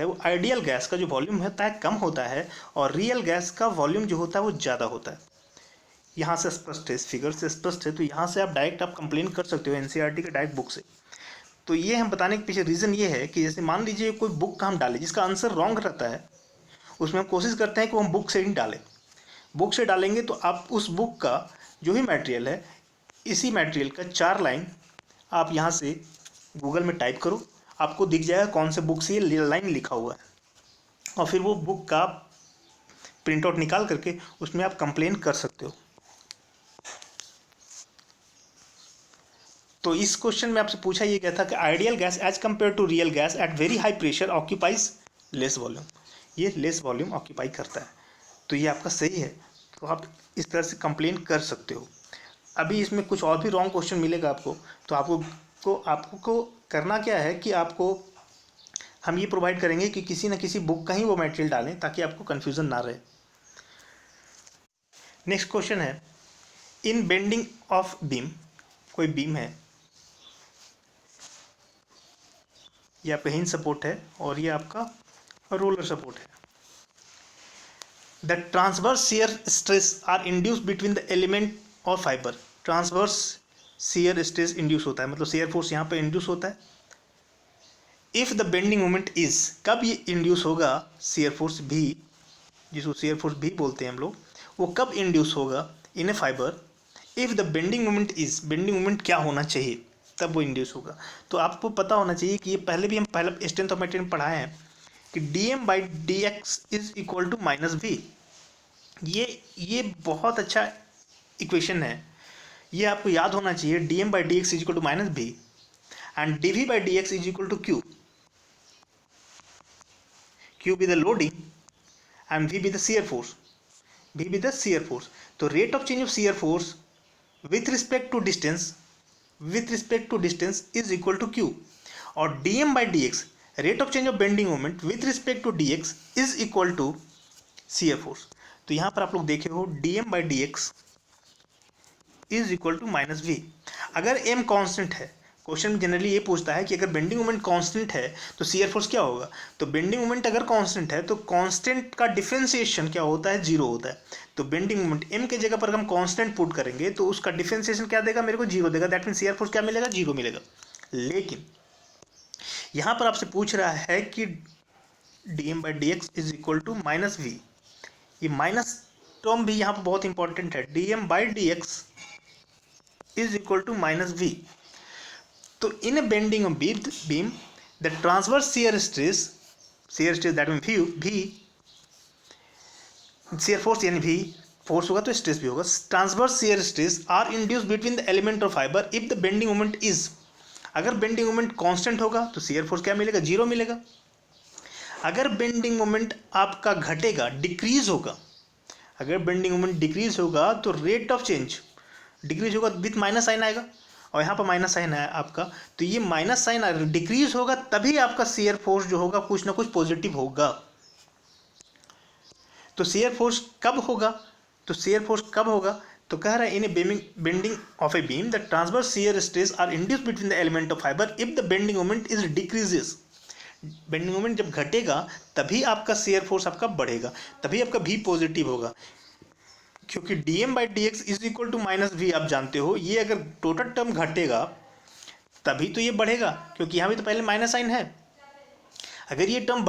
वो आइडियल गैस का जो वॉल्यूम होता है कम होता है, और रियल गैस का वॉल्यूम जो होता है वो ज़्यादा होता है। यहाँ से स्पष्ट है, इस फिगर से स्पष्ट है, तो यहाँ से आप डायरेक्ट कंप्लेन कर सकते हो NCERT के डायरेक्ट बुक से। तो ये हम बताने के पीछे रीज़न ये है कि जैसे मान लीजिए कोई बुक का हम डालें जिसका आंसर रॉन्ग रहता है, उसमें हम कोशिश करते हैं कि वो हम बुक से ही डालें। बुक से डालेंगे तो आप उस बुक का जो भी मटेरियल है, इसी मटेरियल का 4 लाइन आप यहाँ से गूगल में टाइप करो, आपको दिख जाएगा कौन से बुक से ये लाइन लिखा हुआ है, और फिर वो बुक का प्रिंट आउट निकाल करके उसमें आप कंप्लेन कर सकते हो। तो इस क्वेश्चन में आपसे पूछा ये गया था कि ideal gas as compare to real gas at very high pressure occupies less volume, ये लेस वॉल्यूम ऑक्यूपाई करता है, तो ये आपका सही है, तो आप इस तरह से कंप्लेन कर सकते हो। अभी इसमें कुछ और भी रॉन्ग क्वेश्चन मिलेगा आपको, तो आपको करना क्या है कि आपको हम ये प्रोवाइड करेंगे कि किसी न किसी बुक का ही वो मटेरियल डालें ताकि आपको कन्फ्यूज़न ना रहे। नेक्स्ट क्वेश्चन है, इन बेंडिंग ऑफ बीम, कोई बीम है, ये आपका हिंज सपोर्ट है और ये आपका रोलर सपोर्ट है। The transverse shear stress are induced between the element और fiber, transverse shear stress induce होता है, मतलब शियर फोर्स यहाँ पे इंड्यूस होता है। If the bending moment is, कब ये इंड्यूस होगा शियर फोर्स भी, जिसको शियर फोर्स भी बोलते हैं हम लोग, वो कब इंड्यूस होगा in a fiber, if the bending moment is, bending moment क्या होना चाहिए तब वो इंड्यूस होगा। तो आपको पता होना चाहिए कि ये पहले भी हम पहले स्ट्रेंथ ऑफ मटेरियल में पढ़ाए हैं कि dm/dx is equal to -v, ये बहुत अच्छा इक्वेशन है, ये आपको याद होना चाहिए। dm/dx is equal to -v and dv/dx is equal to q be the loading and v be the shear force, तो rate of change of shear force with respect to distance is equal to q, और dm/dx rate of change of bending moment with respect to dx is equal to shear force। तो यहाँ पर आप लोग देखे हो dm/dx is equal to -v। अगर m constant है, क्वेश्चन में जनरली ये पूछता है कि अगर बेंडिंग मोमेंट कांस्टेंट है तो शियर फोर्स क्या होगा, तो बेंडिंग मोमेंट अगर कांस्टेंट है तो कांस्टेंट का डिफरेंशिएशन क्या होता है, 0 होता है। तो बेंडिंग मोमेंट m के जगह पर हम कांस्टेंट पुट करेंगे तो उसका डिफरेंशिएशन क्या देगा, मेरे को 0 देगा, दैट मीन शियर फोर्स क्या मिलेगा, 0 मिलेगा। लेकिन यहाँ पर आपसे पूछ रहा है कि dm/dx is equal to -v, ये माइनस टर्म भी यहाँ पर बहुत इंपॉर्टेंट है, dm/dx is equal to -v। तो in a bending beam the transverse shear stress that mean v, shear force यानी v फोर्स होगा तो स्ट्रेस भी होगा, transverse shear stress are induced between the element of fiber if the bending moment is, अगर bending moment constant होगा तो shear force क्या मिलेगा, 0 मिलेगा। अगर बेंडिंग मोमेंट आपका घटेगा, डिक्रीज होगा, अगर बेंडिंग मोमेंट डिक्रीज होगा तो रेट ऑफ चेंज डिक्रीज होगा, विथ माइनस साइन आएगा, और यहाँ पर माइनस साइन है आपका, तो ये माइनस साइन डिक्रीज होगा तभी आपका शियर फोर्स जो होगा कुछ ना कुछ पॉजिटिव होगा। तो शियर फोर्स कब होगा, तो कह रहा है in a bending of a beam the transverse shear stress are induced between the element of fiber if the bending moment is decreases, bending moment जब घटेगा तभी आपका शियर फोर्स आपका बढ़ेगा, तभी आपका भी पॉजिटिव होगा। क्योंकि dm/dx is equal to -v आप जानते हो, ये अगर टोटल टर्म घटेगा तभी तो ये बढ़ेगा, क्योंकि यहाँ भी तो पहले माइनस साइन है। अगर ये टर्म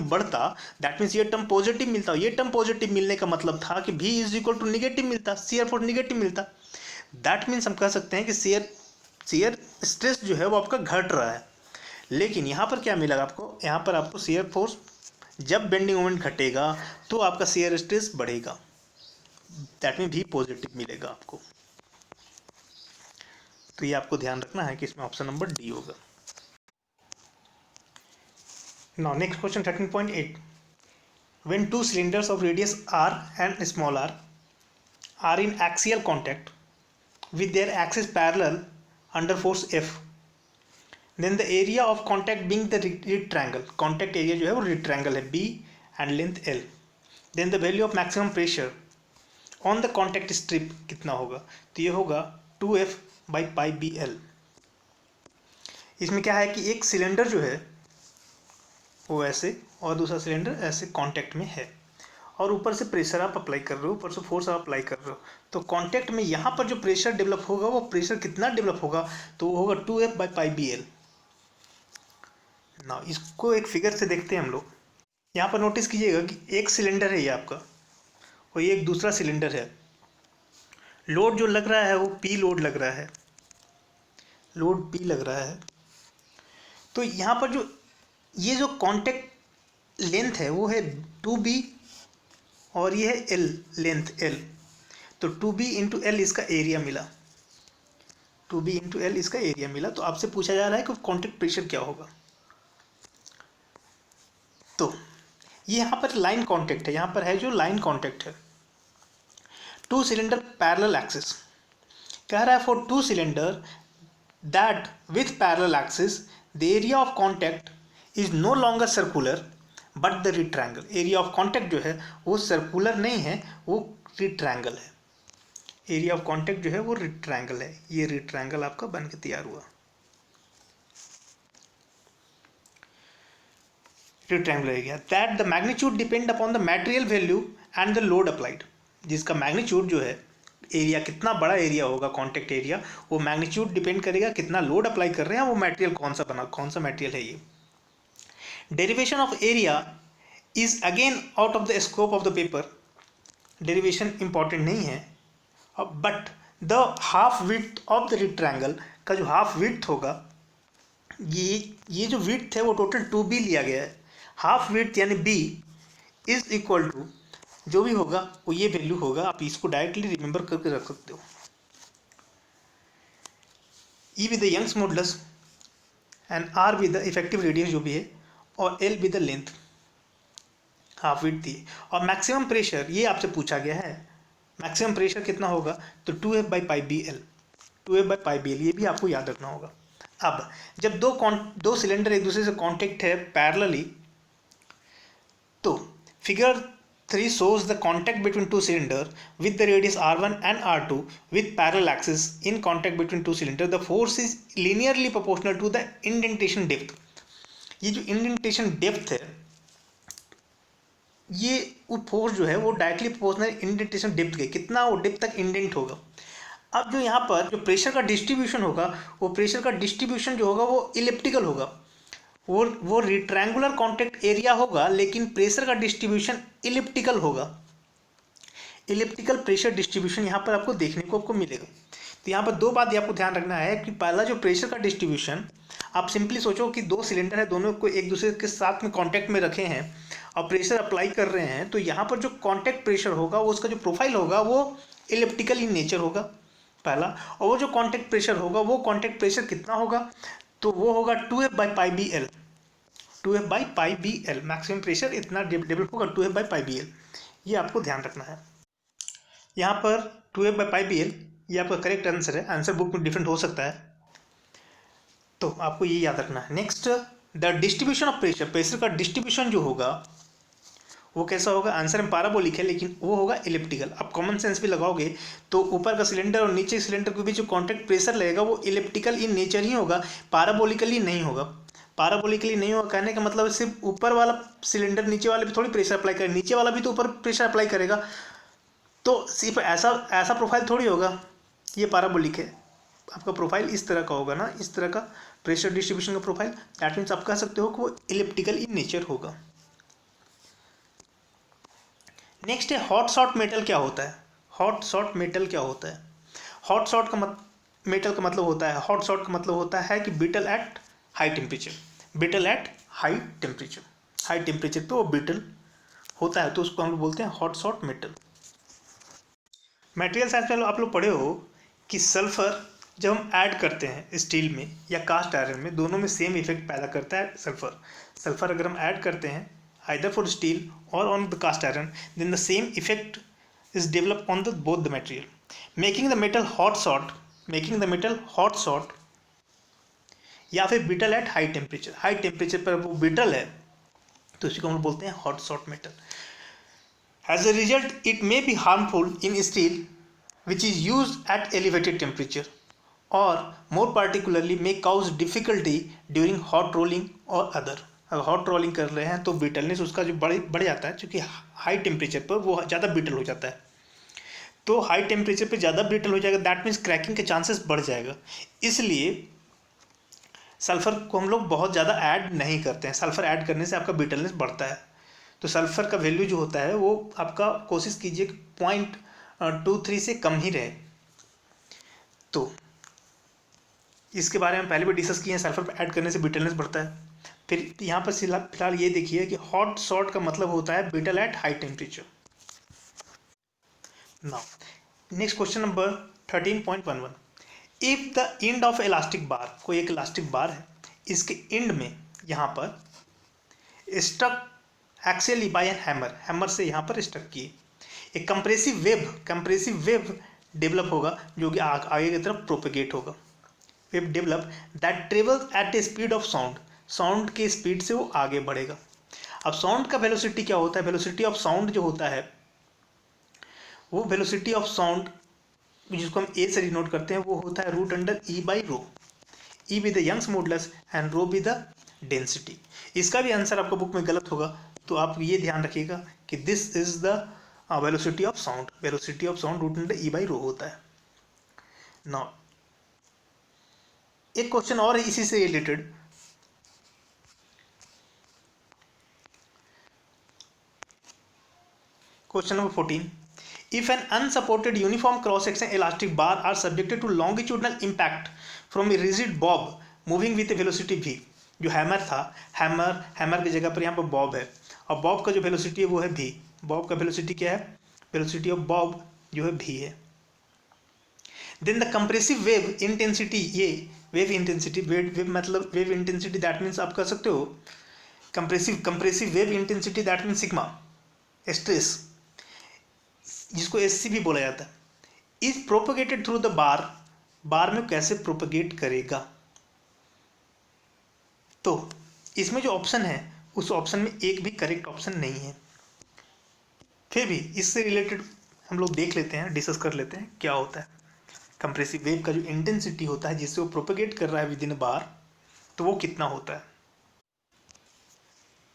बढ़ता दैट मीन्स ये टर्म पॉजिटिव मिलता, ये टर्म पॉजिटिव मिलने का मतलब था कि v is equal to negative मिलता, शियर फोर्स निगेटिव मिलता। दैट मीन्स हम कह सकते हैं कि शियर स्ट्रेस जो है वो आपका घट रहा है। लेकिन यहाँ पर क्या मिलेगा आपको, यहाँ पर आपको शियर फोर्स, जब बेंडिंग मोमेंट घटेगा तो आपका शियर स्ट्रेस बढ़ेगा, दैट मीन भी पॉजिटिव मिलेगा आपको। तो ये आपको ध्यान रखना है कि इसमें ऑप्शन नंबर डी होगा। Now next question 13.8, when two cylinders of radius r and small r are in axial contact with their axis parallel under force F, then the area of contact being the rectangle, contact area जो है वो rectangle है B and length L, then the value of maximum pressure on the contact strip कितना होगा, तो ये होगा 2F/πBL। इसमें क्या है कि एक सिलेंडर जो है वो ऐसे और दूसरा सिलेंडर ऐसे कांटेक्ट में है, और ऊपर से प्रेशर आप अप्लाई कर रहे हो, ऊपर से फोर्स आप अप्लाई कर रहे हो, तो कांटेक्ट में यहाँ पर जो प्रेशर डेवलप होगा वो प्रेशर कितना डेवलप होगा, तो वो होगा 2F/πBL। ना इसको एक फिगर से देखते हैं हम लोग। यहाँ पर नोटिस कीजिएगा कि एक सिलेंडर है ये आपका और ये एक दूसरा सिलेंडर है। लोड जो लग रहा है वो P लोड लग रहा है, लोड P लग रहा है। तो यहाँ पर जो ये जो कांटेक्ट लेंथ है वो है 2B और ये है L लेंथ L, तो 2B इंटू L इसका एरिया मिला, 2B इंटू L इसका एरिया मिला। तो आपसे पूछा जा रहा है कि कांटेक्ट प्रेशर क्या होगा। तो ये यहाँ पर लाइन कांटेक्ट है, यहाँ पर है जो लाइन कांटेक्ट है, टू सिलेंडर पैरेलल एक्सिस। कह रहा है for two cylinder that with parallel axis the area of contact is no longer circular but the rectangle. Area of contact जो है वो सर्कुलर नहीं है, वो रिट्रायंगल है। एरिया ऑफ कॉन्टैक्ट जो है वो रिट्रायंगल है, ये रिट्रायंगल आपका बन के तैयार हुआ। रिट्रायंगल हो गया। That the magnitude depend upon the material value and the load applied. जिसका मैग्नीट्यूड जो है, एरिया कितना बड़ा एरिया होगा कॉन्टैक्ट एरिया, वो मैग्नीट्यूड डिपेंड करेगा कितना लोड अप्लाई कर रहे हैं, वो मटेरियल कौन सा मटेरियल है ये। Derivation of area is again out of the scope of the paper. Derivation important नहीं है, but the half width of the rectangle का जो हाफ विड्थ होगा, ये जो विड्थ है वो टोटल 2B लिया गया है। हाफ विड्थ यानी B इज इक्वल टू जो भी होगा वो ये वैल्यू होगा। आप इसको डायरेक्टली रिमेंबर करके रख सकते हो। E with the Young's modulus and R with the effective radius जो भी है, और L with the length, half width थी। और मैक्सिमम प्रेशर ये आपसे पूछा गया है, मैक्सिमम प्रेशर कितना होगा, तो 2F/πBL, 2F/πBL ये भी आपको याद रखना होगा। अब जब दो सिलेंडर एक दूसरे से कांटेक्ट है पैरेलली, तो figure 3 shows the contact between two cylinder with the radius r1 and r2 with parallel axis in contact between two cylinder. The force is linearly proportional to the indentation depth. ये जो indentation depth है, ये वो force जो है वो directly proportional indentation depth के, कितना वो डेप्थ तक इंडेंट होगा। अब जो यहाँ पर जो प्रेशर का डिस्ट्रीब्यूशन होगा, वो प्रेशर का डिस्ट्रीब्यूशन जो होगा वो इलिप्टिकल होगा, वो रेक्टेंगुलर कॉन्टैक्ट एरिया होगा, लेकिन प्रेशर का डिस्ट्रीब्यूशन इलिप्टिकल होगा। इलिप्टिकल प्रेशर डिस्ट्रीब्यूशन यहाँ पर आपको देखने को मिलेगा। तो यहाँ पर दो बात आपको ध्यान रखना है कि पहला जो प्रेशर का डिस्ट्रीब्यूशन, आप सिंपली सोचो कि दो सिलेंडर है, दोनों को एक दूसरे के साथ में कॉन्टैक्ट में रखे हैं और प्रेशर अप्लाई कर रहे हैं, तो यहाँ पर जो कॉन्टैक्ट प्रेशर होगा वो उसका जो प्रोफाइल होगा वो इलिप्टिकल इन नेचर होगा पहला। और वो जो कॉन्टैक्ट प्रेशर होगा, वो कॉन्टैक्ट प्रेशर कितना होगा, तो वो होगा 2F/πBL, 2F/πBL। मैक्सिमम प्रेशर इतना डेवलप होगा 2F/πBL, ये आपको ध्यान रखना है। यहाँ पर 2F/πBL ये आपका करेक्ट आंसर है, आंसर बुक में डिफरेंट हो सकता है, तो आपको ये याद रखना है। Next, the distribution of pressure, pressure का डिस्ट्रीब्यूशन जो होगा वो कैसा होगा, आंसर में पैराबोलिक है लेकिन वो होगा इलिप्टिकल। आप कॉमन सेंस भी लगाओगे तो ऊपर का सिलेंडर और नीचे सिलेंडर के बीच जो कॉन्टैक्ट प्रेशर लगेगा वो इलिप्टिकल इन नेचर ही होगा, पैराबोलिकली नहीं होगा। पैराबोलिकली नहीं होगा कहने का मतलब सिर्फ ऊपर वाला सिलेंडर नीचे वाले पे थोड़ी प्रेशर अप्लाई करेगा, नीचे वाला भी तो ऊपर प्रेशर अप्लाई करेगा। तो सिर्फ ऐसा ऐसा प्रोफाइल थोड़ी होगा, ये पैराबोलिक है, आपका प्रोफाइल इस तरह का होगा ना, इस तरह का प्रेशर डिस्ट्रीब्यूशन का प्रोफाइल। दैट मीन्स आप कह सकते हो कि वो इलिप्टिकल इन नेचर होगा। नेक्स्ट है हॉट सॉर्ट मेटल क्या होता है। हॉट सॉर्ट मेटल क्या होता है? हॉट सॉर्ट का मेटल का मतलब होता है, हॉट सॉर्ट का मतलब होता है कि brittle at high temperature, brittle at high temperature, high temperature पे वो बिटल होता है, तो उसको हम लोग बोलते हैं hot sort metal. Material science में आप लोग पढ़े हो कि सल्फर जब हम ऐड करते हैं स्टील में या कास्ट आयरन में, दोनों में सेम इफेक्ट पैदा करता है सल्फर। सल्फर अगर हम ऐड करते हैं आइदर फॉर स्टील और on the cast iron, then the same effect is develop on the both the material, making the metal hot short, making the metal hot short, या फिर brittle at high temperature. High temperature पर वो beetle है तो इसी को हम बोलते हैं hot sort metal. As a result, it may be harmful in steel which is used at elevated temperature, or more particularly may cause difficulty during hot rolling or other। अगर हॉट रोलिंग कर रहे हैं तो बिटलनेस उसका जो बढ़ जाता है, क्योंकि हाई टेम्परेचर पर वो ज़्यादा बिटल हो जाता है, तो हाई टेम्परेचर पे ज़्यादा बिटल हो जाएगा, दैट मीन्स क्रैकिंग के चांसेस बढ़ जाएगा। इसलिए सल्फ़र को हम लोग बहुत ज़्यादा ऐड नहीं करते हैं, सल्फ़र ऐड करने से आपका बिटलनेस बढ़ता है। तो सल्फ़र का वैल्यू जो होता है वो आपका कोशिश कीजिए कि 0.23 से कम ही रहे। तो इसके बारे में पहले भी डिस्कस किए हैं, सल्फ़र ऐड करने से बिटलनेस बढ़ता है। फिर यहाँ पर फिलहाल ये देखिए कि हॉट सॉर्ट का मतलब होता है brittle at high temperature. Now next question number 13.11। If the end of elastic bar, कोई एक इलास्टिक बार है, इसके एंड में यहाँ पर struck axially by an hammer, hammer से यहाँ पर स्टक किए, एक कंप्रेसिव वेव डेवलप होगा जो कि आगे की तरफ प्रोपेगेट होगा। Wave develop that travels eight A speed of sound, sound के स्पीड से वो आगे बढ़ेगा। अब साउंड का वेलोसिटी क्या होता है? वेलोसिटी ऑफ साउंड जो होता है वो वेलोसिटी ऑफ साउंड जिसको हम ए से डिनोट करते हैं वो होता है root under E by rho, E be the Young's modulus and rho be the density. इसका भी आंसर आपका बुक में गलत होगा, तो आप ये ध्यान रखिएगा कि this is the velocity of sound, velocity of sound root under E by rho होता है। नाउ एक क्वेश्चन और है इसी से related, question number 14। If an unsupported uniform cross-section elastic bar are subjected to longitudinal impact from a rigid bob moving with a velocity v, जो hammer था, hammer की जगह पर यहाँ पर बॉब है, और बॉब का जो वेलोसिटी है वो है v। बॉब का वेलोसिटी क्या है? वेलोसिटी ऑफ बॉब जो है v है। Then the compressive wave intensity, ये वेव इंटेंसिटी, वेव मतलब वेव इंटेंसिटी, दैट मीन्स आप कह सकते हो compressive wave intensity, that means sigma stress, जिसको एससी भी बोला जाता है, is propagated through the bar, bar में कैसे प्रोपगेट करेगा? तो इसमें जो ऑप्शन है उस ऑप्शन में एक भी करेक्ट ऑप्शन नहीं है। फिर भी इससे रिलेटेड हम लोग देख लेते हैं, डिस्कस कर लेते हैं क्या होता है। कंप्रेसिव वेव का जो इंटेंसिटी होता है जिससे वो प्रोपगेट कर रहा है विद इन बार, तो वो कितना होता है?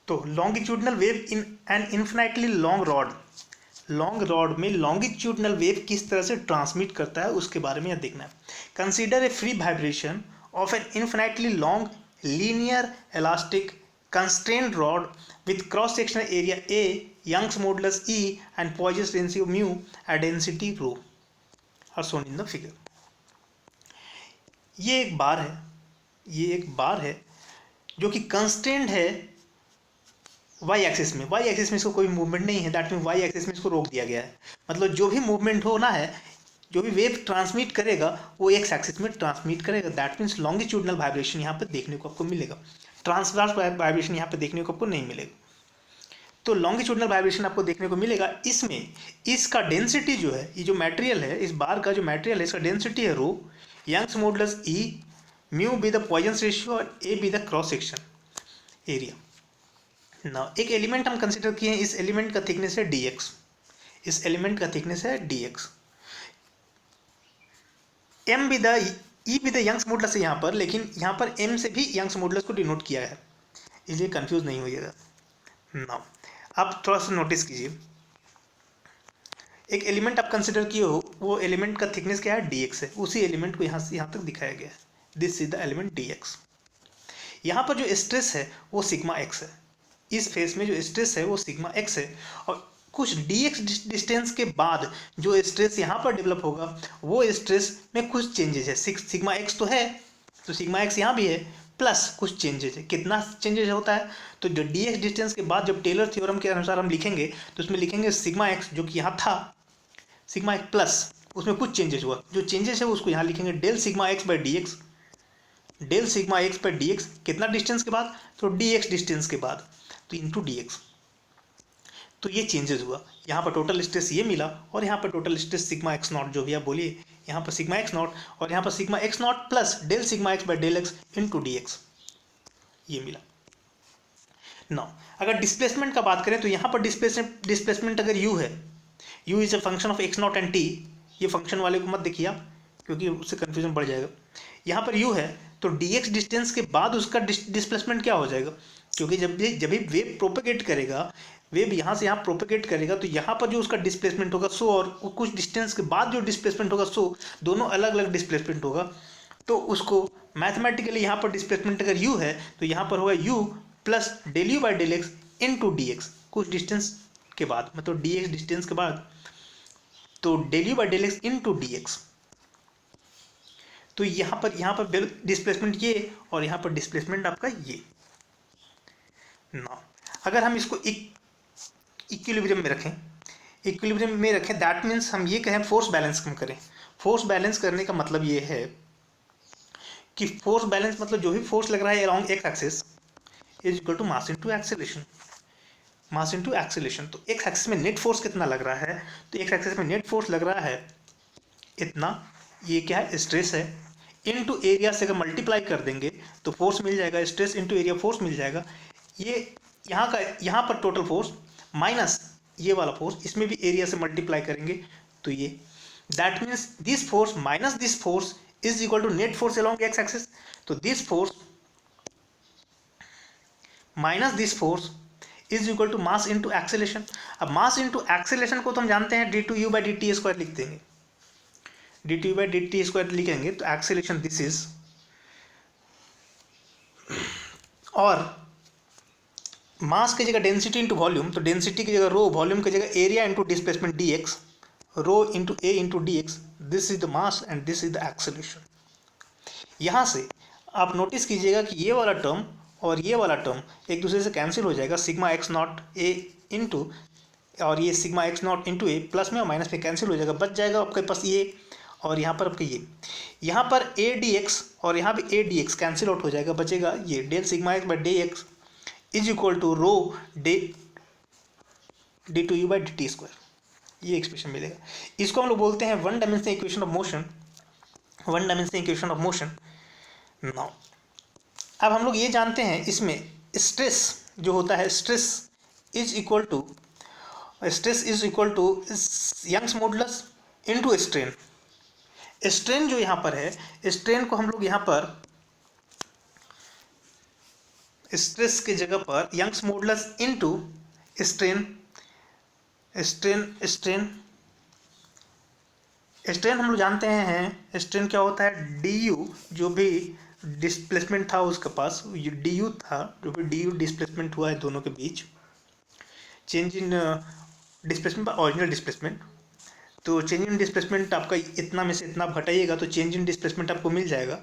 तो longitudinal wave in an infinitely long rod में लॉन्गिट्यूडनल वेव किस तरह से ट्रांसमिट करता है उसके बारे में यह देखना है। Consider a free vibration of an infinitely long linear elastic constrained rod with cross sectional area A, Young's modulus E and Poisson ratio mu at density rho are shown in the figure. ये एक बार है जो कि constrained है Y axis में, Y axis में इसको कोई मूवमेंट नहीं है, दैट मीन वाई एक्सिस में इसको रोक दिया गया है। मतलब जो भी मूवमेंट होना है, जो भी वेव ट्रांसमिट करेगा वो एक्स एक्सिस में ट्रांसमिट करेगा, दैट मीन्स लॉन्गिट्यूडनल वाइब्रेशन यहाँ पर देखने को आपको मिलेगा, ट्रांसवर्स वाइब्रेशन यहाँ पर देखने को आपको नहीं मिलेगा। तो लॉन्गिट्यूडनल वाइब्रेशन आपको देखने को मिलेगा। इसमें इसका डेंसिटी जो है, ये जो मटेरियल है, इस बार का जो मटेरियल है इसका डेंसिटी है rho, Young's modulus E, mu be the Poisson ratio और A be the cross section area. ना एक एलिमेंट हम कंसिडर किए हैं, इस एलिमेंट का थिकनेस है dx, इस एलिमेंट का थिकनेस है dx, m भी द ई भी द यंग्स मॉडुलस है यहाँ पर, लेकिन यहाँ पर m से भी यंग्स मॉडुलस को डिनोट किया है, इसलिए कंफ्यूज नहीं होइएगा। नाउ आप थोड़ा सा नोटिस कीजिए, एक एलिमेंट आप कंसिडर किए हो, वो एलिमेंट का थिकनेस क्या है, dx है, उसी एलिमेंट को यहाँ से यहाँ तक दिखाया गया है, this is the element dx। यहाँ पर जो स्ट्रेस है वो सिग्मा एक्स है, इस फेस में जो स्ट्रेस है वो सिग्मा एक्स है, और कुछ dx डिस्टेंस के बाद जो स्ट्रेस यहाँ पर डेवलप होगा वो स्ट्रेस में कुछ चेंजेस है, सिग्मा एक्स तो है, तो सिग्मा एक्स यहाँ भी है, प्लस कुछ चेंजेस है। कितना चेंजेस होता है, तो जो dx डिस्टेंस के बाद जब टेलर थ्योरम के अनुसार हम लिखेंगे तो उसमें लिखेंगे सिग्मा एक्स जो कि यहाँ था, सिग्मा एक्स प्लस उसमें कुछ चेंजेस हुआ, जो चेंजेस है उसको यहाँ लिखेंगे del sigma x by D X, del sigma x by D X कितना डिस्टेंस के बाद, तो dx डिस्टेंस के बाद, तो इंटू dx। तो ये चेंजेस हुआ, यहाँ पर टोटल स्ट्रेस ये मिला, और यहाँ पर total stress sigma X not जो भी आप बोलिए, यहाँ पर सिग्मा एक्स नॉट और यहाँ पर sigma X naught plus del sigma x by del x into D X, ये मिला। नाउ अगर डिस्प्लेसमेंट का बात करें तो यहाँ पर डिस्प्लेसमेंट अगर u है, u is a function of x not and T, ये फंक्शन वाले को मत देखिए आप क्योंकि उससे कन्फ्यूजन बढ़ जाएगा। यहाँ पर u है तो dx डिस्टेंस के बाद उसका डिस्प्लेसमेंट क्या हो जाएगा, क्योंकि जब भी वेव प्रोपेगेट करेगा, वेव यहाँ से यहाँ प्रोपेगेट करेगा तो यहाँ पर जो उसका डिस्प्लेसमेंट होगा सो, और कुछ डिस्टेंस के बाद जो डिस्प्लेसमेंट होगा सो, दोनों अलग अलग डिस्प्लेसमेंट होगा। तो उसको मैथमेटिकली यहाँ पर डिस्प्लेसमेंट अगर u है तो यहाँ पर होगा u plus del you by del x into D X, कुछ डिस्टेंस के बाद, मतलब dx डिस्टेंस के बाद, तो del you by del x into D x. तो यहाँ पर डिस्प्लेसमेंट ये, और यहाँ पर डिस्प्लेसमेंट आपका ये। ना अगर हम इसको इक्विलिब्रियम में रखें, दैट मीन्स हम ये कहें फोर्स बैलेंस कम करें। फोर्स बैलेंस करने का मतलब ये है कि फोर्स बैलेंस मतलब जो भी फोर्स लग रहा है along x axis is equal to mass into acceleration, mass into acceleration. तो एक्स एक्सिस में नेट फोर्स कितना लग रहा है, तो एक्स एक्सिस में नेट फोर्स लग रहा है इतना, ये क्या है, स्ट्रेस है, इनटू एरिया से अगर मल्टीप्लाई कर देंगे तो फोर्स मिल जाएगा, स्ट्रेस इनटू एरिया फोर्स मिल जाएगा। ये यहाँ पर टोटल फोर्स माइनस ये वाला फोर्स, इसमें भी एरिया से मल्टीप्लाई करेंगे तो ये, that means this force minus this force is equal to net force along x axis. तो this force minus this force is equal to mass into acceleration. अब मास इंटू एक्सेलेरेशन को तो हम जानते हैं d two you by D T square लिख देंगे, d t u by D T square लिखेंगे तो एक्सेलेरेशन दिस इज, और मास की जगह डेंसिटी इंटू वॉल्यूम, तो डेंसिटी की जगह रो, वॉल्यूम की जगह area into displacement D X, rho into A into D X, this is the mass and this is the acceleration. यहाँ से आप नोटिस कीजिएगा कि ये वाला टर्म और ये वाला टर्म एक दूसरे से कैंसिल हो जाएगा, sigma X not a into, और ये sigma X not into A plus में और माइनस में कैंसिल हो जाएगा, बच जाएगा आपके पास ये, और यहाँ पर आपके ये, यहाँ पर ए डी एक्स और यहाँ भी A D X cancel out हो जाएगा, बचेगा ये del sigma x by D X is equal to rho D two you by D T square, ये एक्सप्रेशन मिलेगा। इसको हम लोग बोलते हैं one dimensional equation of motion, one dimensional equation of motion. Now अब हम लोग ये जानते हैं इसमें स्ट्रेस जो होता है, stress is equal to Young's modulus into strain. Strain जो यहाँ पर है, स्ट्रेन को हम लोग यहाँ पर स्ट्रेस की जगह पर Young's modulus into strain, strain हम लोग जानते हैं, स्ट्रेन क्या होता है, डी यू जो भी डिस्प्लेसमेंट था उसके पास, डी यू था, जो भी डी यू डिस्प्लेसमेंट हुआ है दोनों के बीच, change in displacement by original displacement. तो चेंज इन डिस्प्लेसमेंट आपका इतना में से इतना घटाइएगा तो चेंज इन डिस्प्लेसमेंट आपको मिल जाएगा।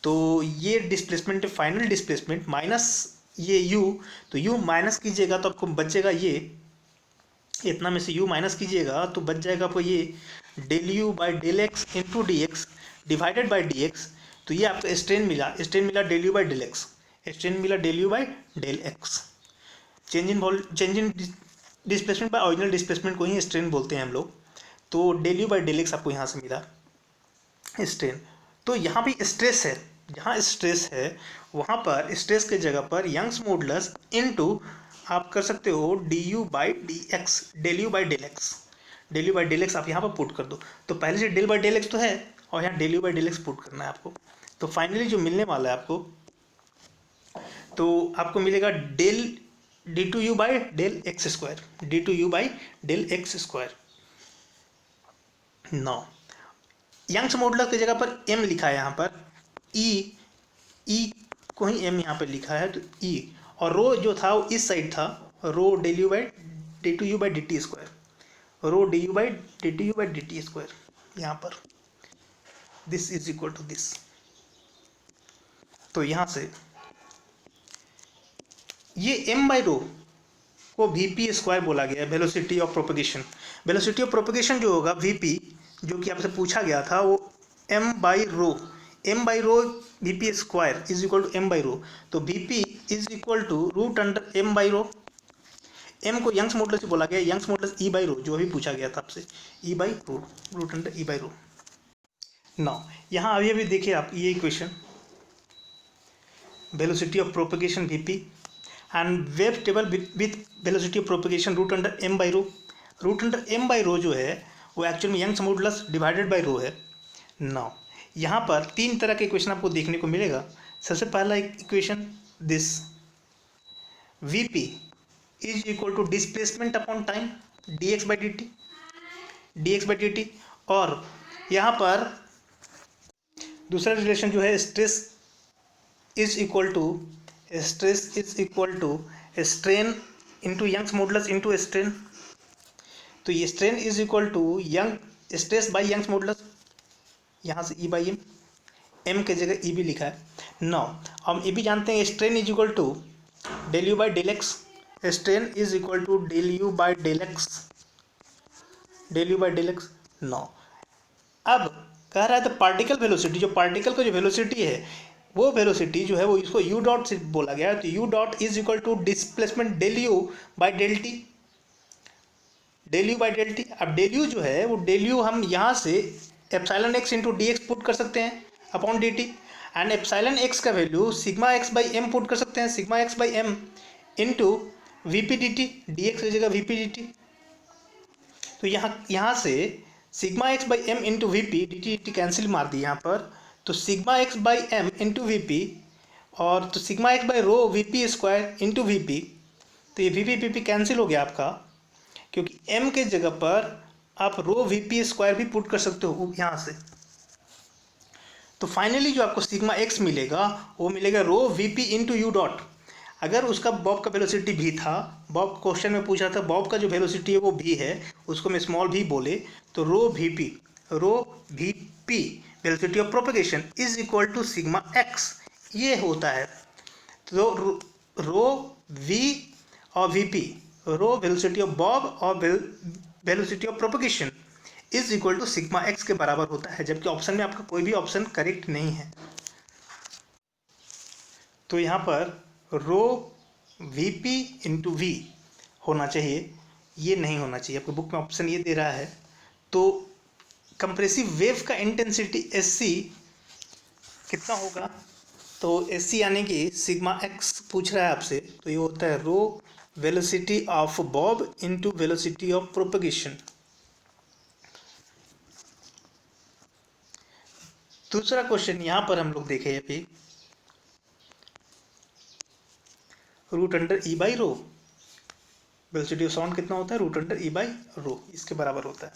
तो ये डिस्प्लेसमेंट फाइनल डिस्प्लेसमेंट माइनस ये u, तो u माइनस कीजिएगा तो आपको बचेगा ये, इतना में से u माइनस कीजिएगा तो बच जाएगा आपको ये del you by del x into D x divided by D x. तो ये आपका स्ट्रेन मिला del you by del x, strain मिला del you by del x. Change in displacement by original displacement को ही स्ट्रेन बोलते हैं हम लोग। तो del you by del x आपको यहाँ से मिला स्ट्रेन। तो यहाँ भी स्ट्रेस है, जहाँ स्ट्रेस है वहाँ पर स्ट्रेस के जगह पर यंग्स मॉडुलस इनटू आप कर सकते हो D U by D X, del you by del X, del you by del X आप यहाँ पर पुट कर दो। तो पहले से डेल बाई डेल एक्स तो है और यहाँ del you by del X put करना है आपको। तो फाइनली जो मिलने वाला है आपको, तो आपको मिलेगा del D two you by del X square, D two you by del X square. 9 Young's modulus की जगह पर m लिखा है यहाँ पर, e को ही m यहाँ पर लिखा है, तो e, और रो जो था वो इस साइड था, rho del u by d2u by dt square, rho du by dt u by dt square यहाँ पर, this is equal to this. तो यहाँ से ये m बाई रो को vp स्क्वायर बोला गया है, velocity of propagation. Velocity of propagation जो होगा vp, जो कि आपसे पूछा गया था, वो m by rho vp square is equal to m by rho. तो vp is equal to root under m by rho. m को यंग्स मॉडुलस से बोला गया, Young's modulus e by rho, जो अभी पूछा गया था आपसे, e by rho, root under e by rho. Now यहाँ अभी देखिए आप ये equation, velocity of propagation vp and wave table with velocity of propagation root under m by rho. Root under m by rho जो है वो actual में Young's modulus divided by rho है। नाउ यहाँ पर तीन तरह के इक्वेशन आपको देखने को मिलेगा। सबसे पहला equation this, vp is equal to displacement upon time dx by dt, और यहाँ पर दूसरा रिलेशन जो है stress is equal to strain into Young's modulus into strain. तो ये strain is equal to Young stress by Young's modulus, यहाँ से ई बाई एम के जगह ई भी लिखा है। नौ हम ये भी जानते हैं strain is equal to del you by del x, strain is equal to del you by del x, नौ। अब कह रहा है तो पार्टिकल वेलोसिटी, जो पार्टिकल का जो वेलोसिटी है, वो वेलोसिटी जो है वो इसको यू डॉट से बोला गया है। तो u dot is equal to displacement del you by del t, अब डेल यू जो है वो डेल यू हम यहाँ से epsilon x into D x put कर सकते हैं upon d t, and epsilon x का value sigma x by m put कर सकते हैं, sigma x by M into V P D t, d x की जगह वी पी डी टी। तो यहाँ से sigma x by M into V P D T cancel मार दी यहाँ पर, तो sigma x by M into we P, और तो sigma x by rho we P square into we P. तो ये वी पी कैंसिल हो गया आपका, क्योंकि m के जगह पर आप रो वी पी स्क्वायर भी पुट कर सकते हो यहाँ से। तो फाइनली जो आपको सिग्मा एक्स मिलेगा वो मिलेगा rho we p into u dot. अगर उसका बॉब का वेलोसिटी भी था, बॉब क्वेश्चन में पूछा था बॉब का जो वेलोसिटी है वो भी है, उसको मैं स्मॉल भी बोले, तो rho we p velocity of propagation is equal to sigma x, ये होता है। तो रो वी और v p, rho velocity of bob और velocity of propagation is equal to sigma x के बराबर होता है, जबकि ऑप्शन में आपका कोई भी ऑप्शन करेक्ट नहीं है। तो यहाँ पर रो वी पी इंटू वी होना चाहिए, ये नहीं होना चाहिए। आपके बुक में ऑप्शन ये दे रहा है। तो कंप्रेसिव वेव का इंटेंसिटी एस सी कितना होगा, तो एस सी यानी कि सिग्मा एक्स पूछ रहा है आपसे, तो ये होता है rho velocity of bob into velocity of propagation. दूसरा क्वेश्चन यहाँ पर हम लोग देखें अभी, root under E by rho, velocity of sound कितना होता है, root under E by rho, इसके बराबर होता है।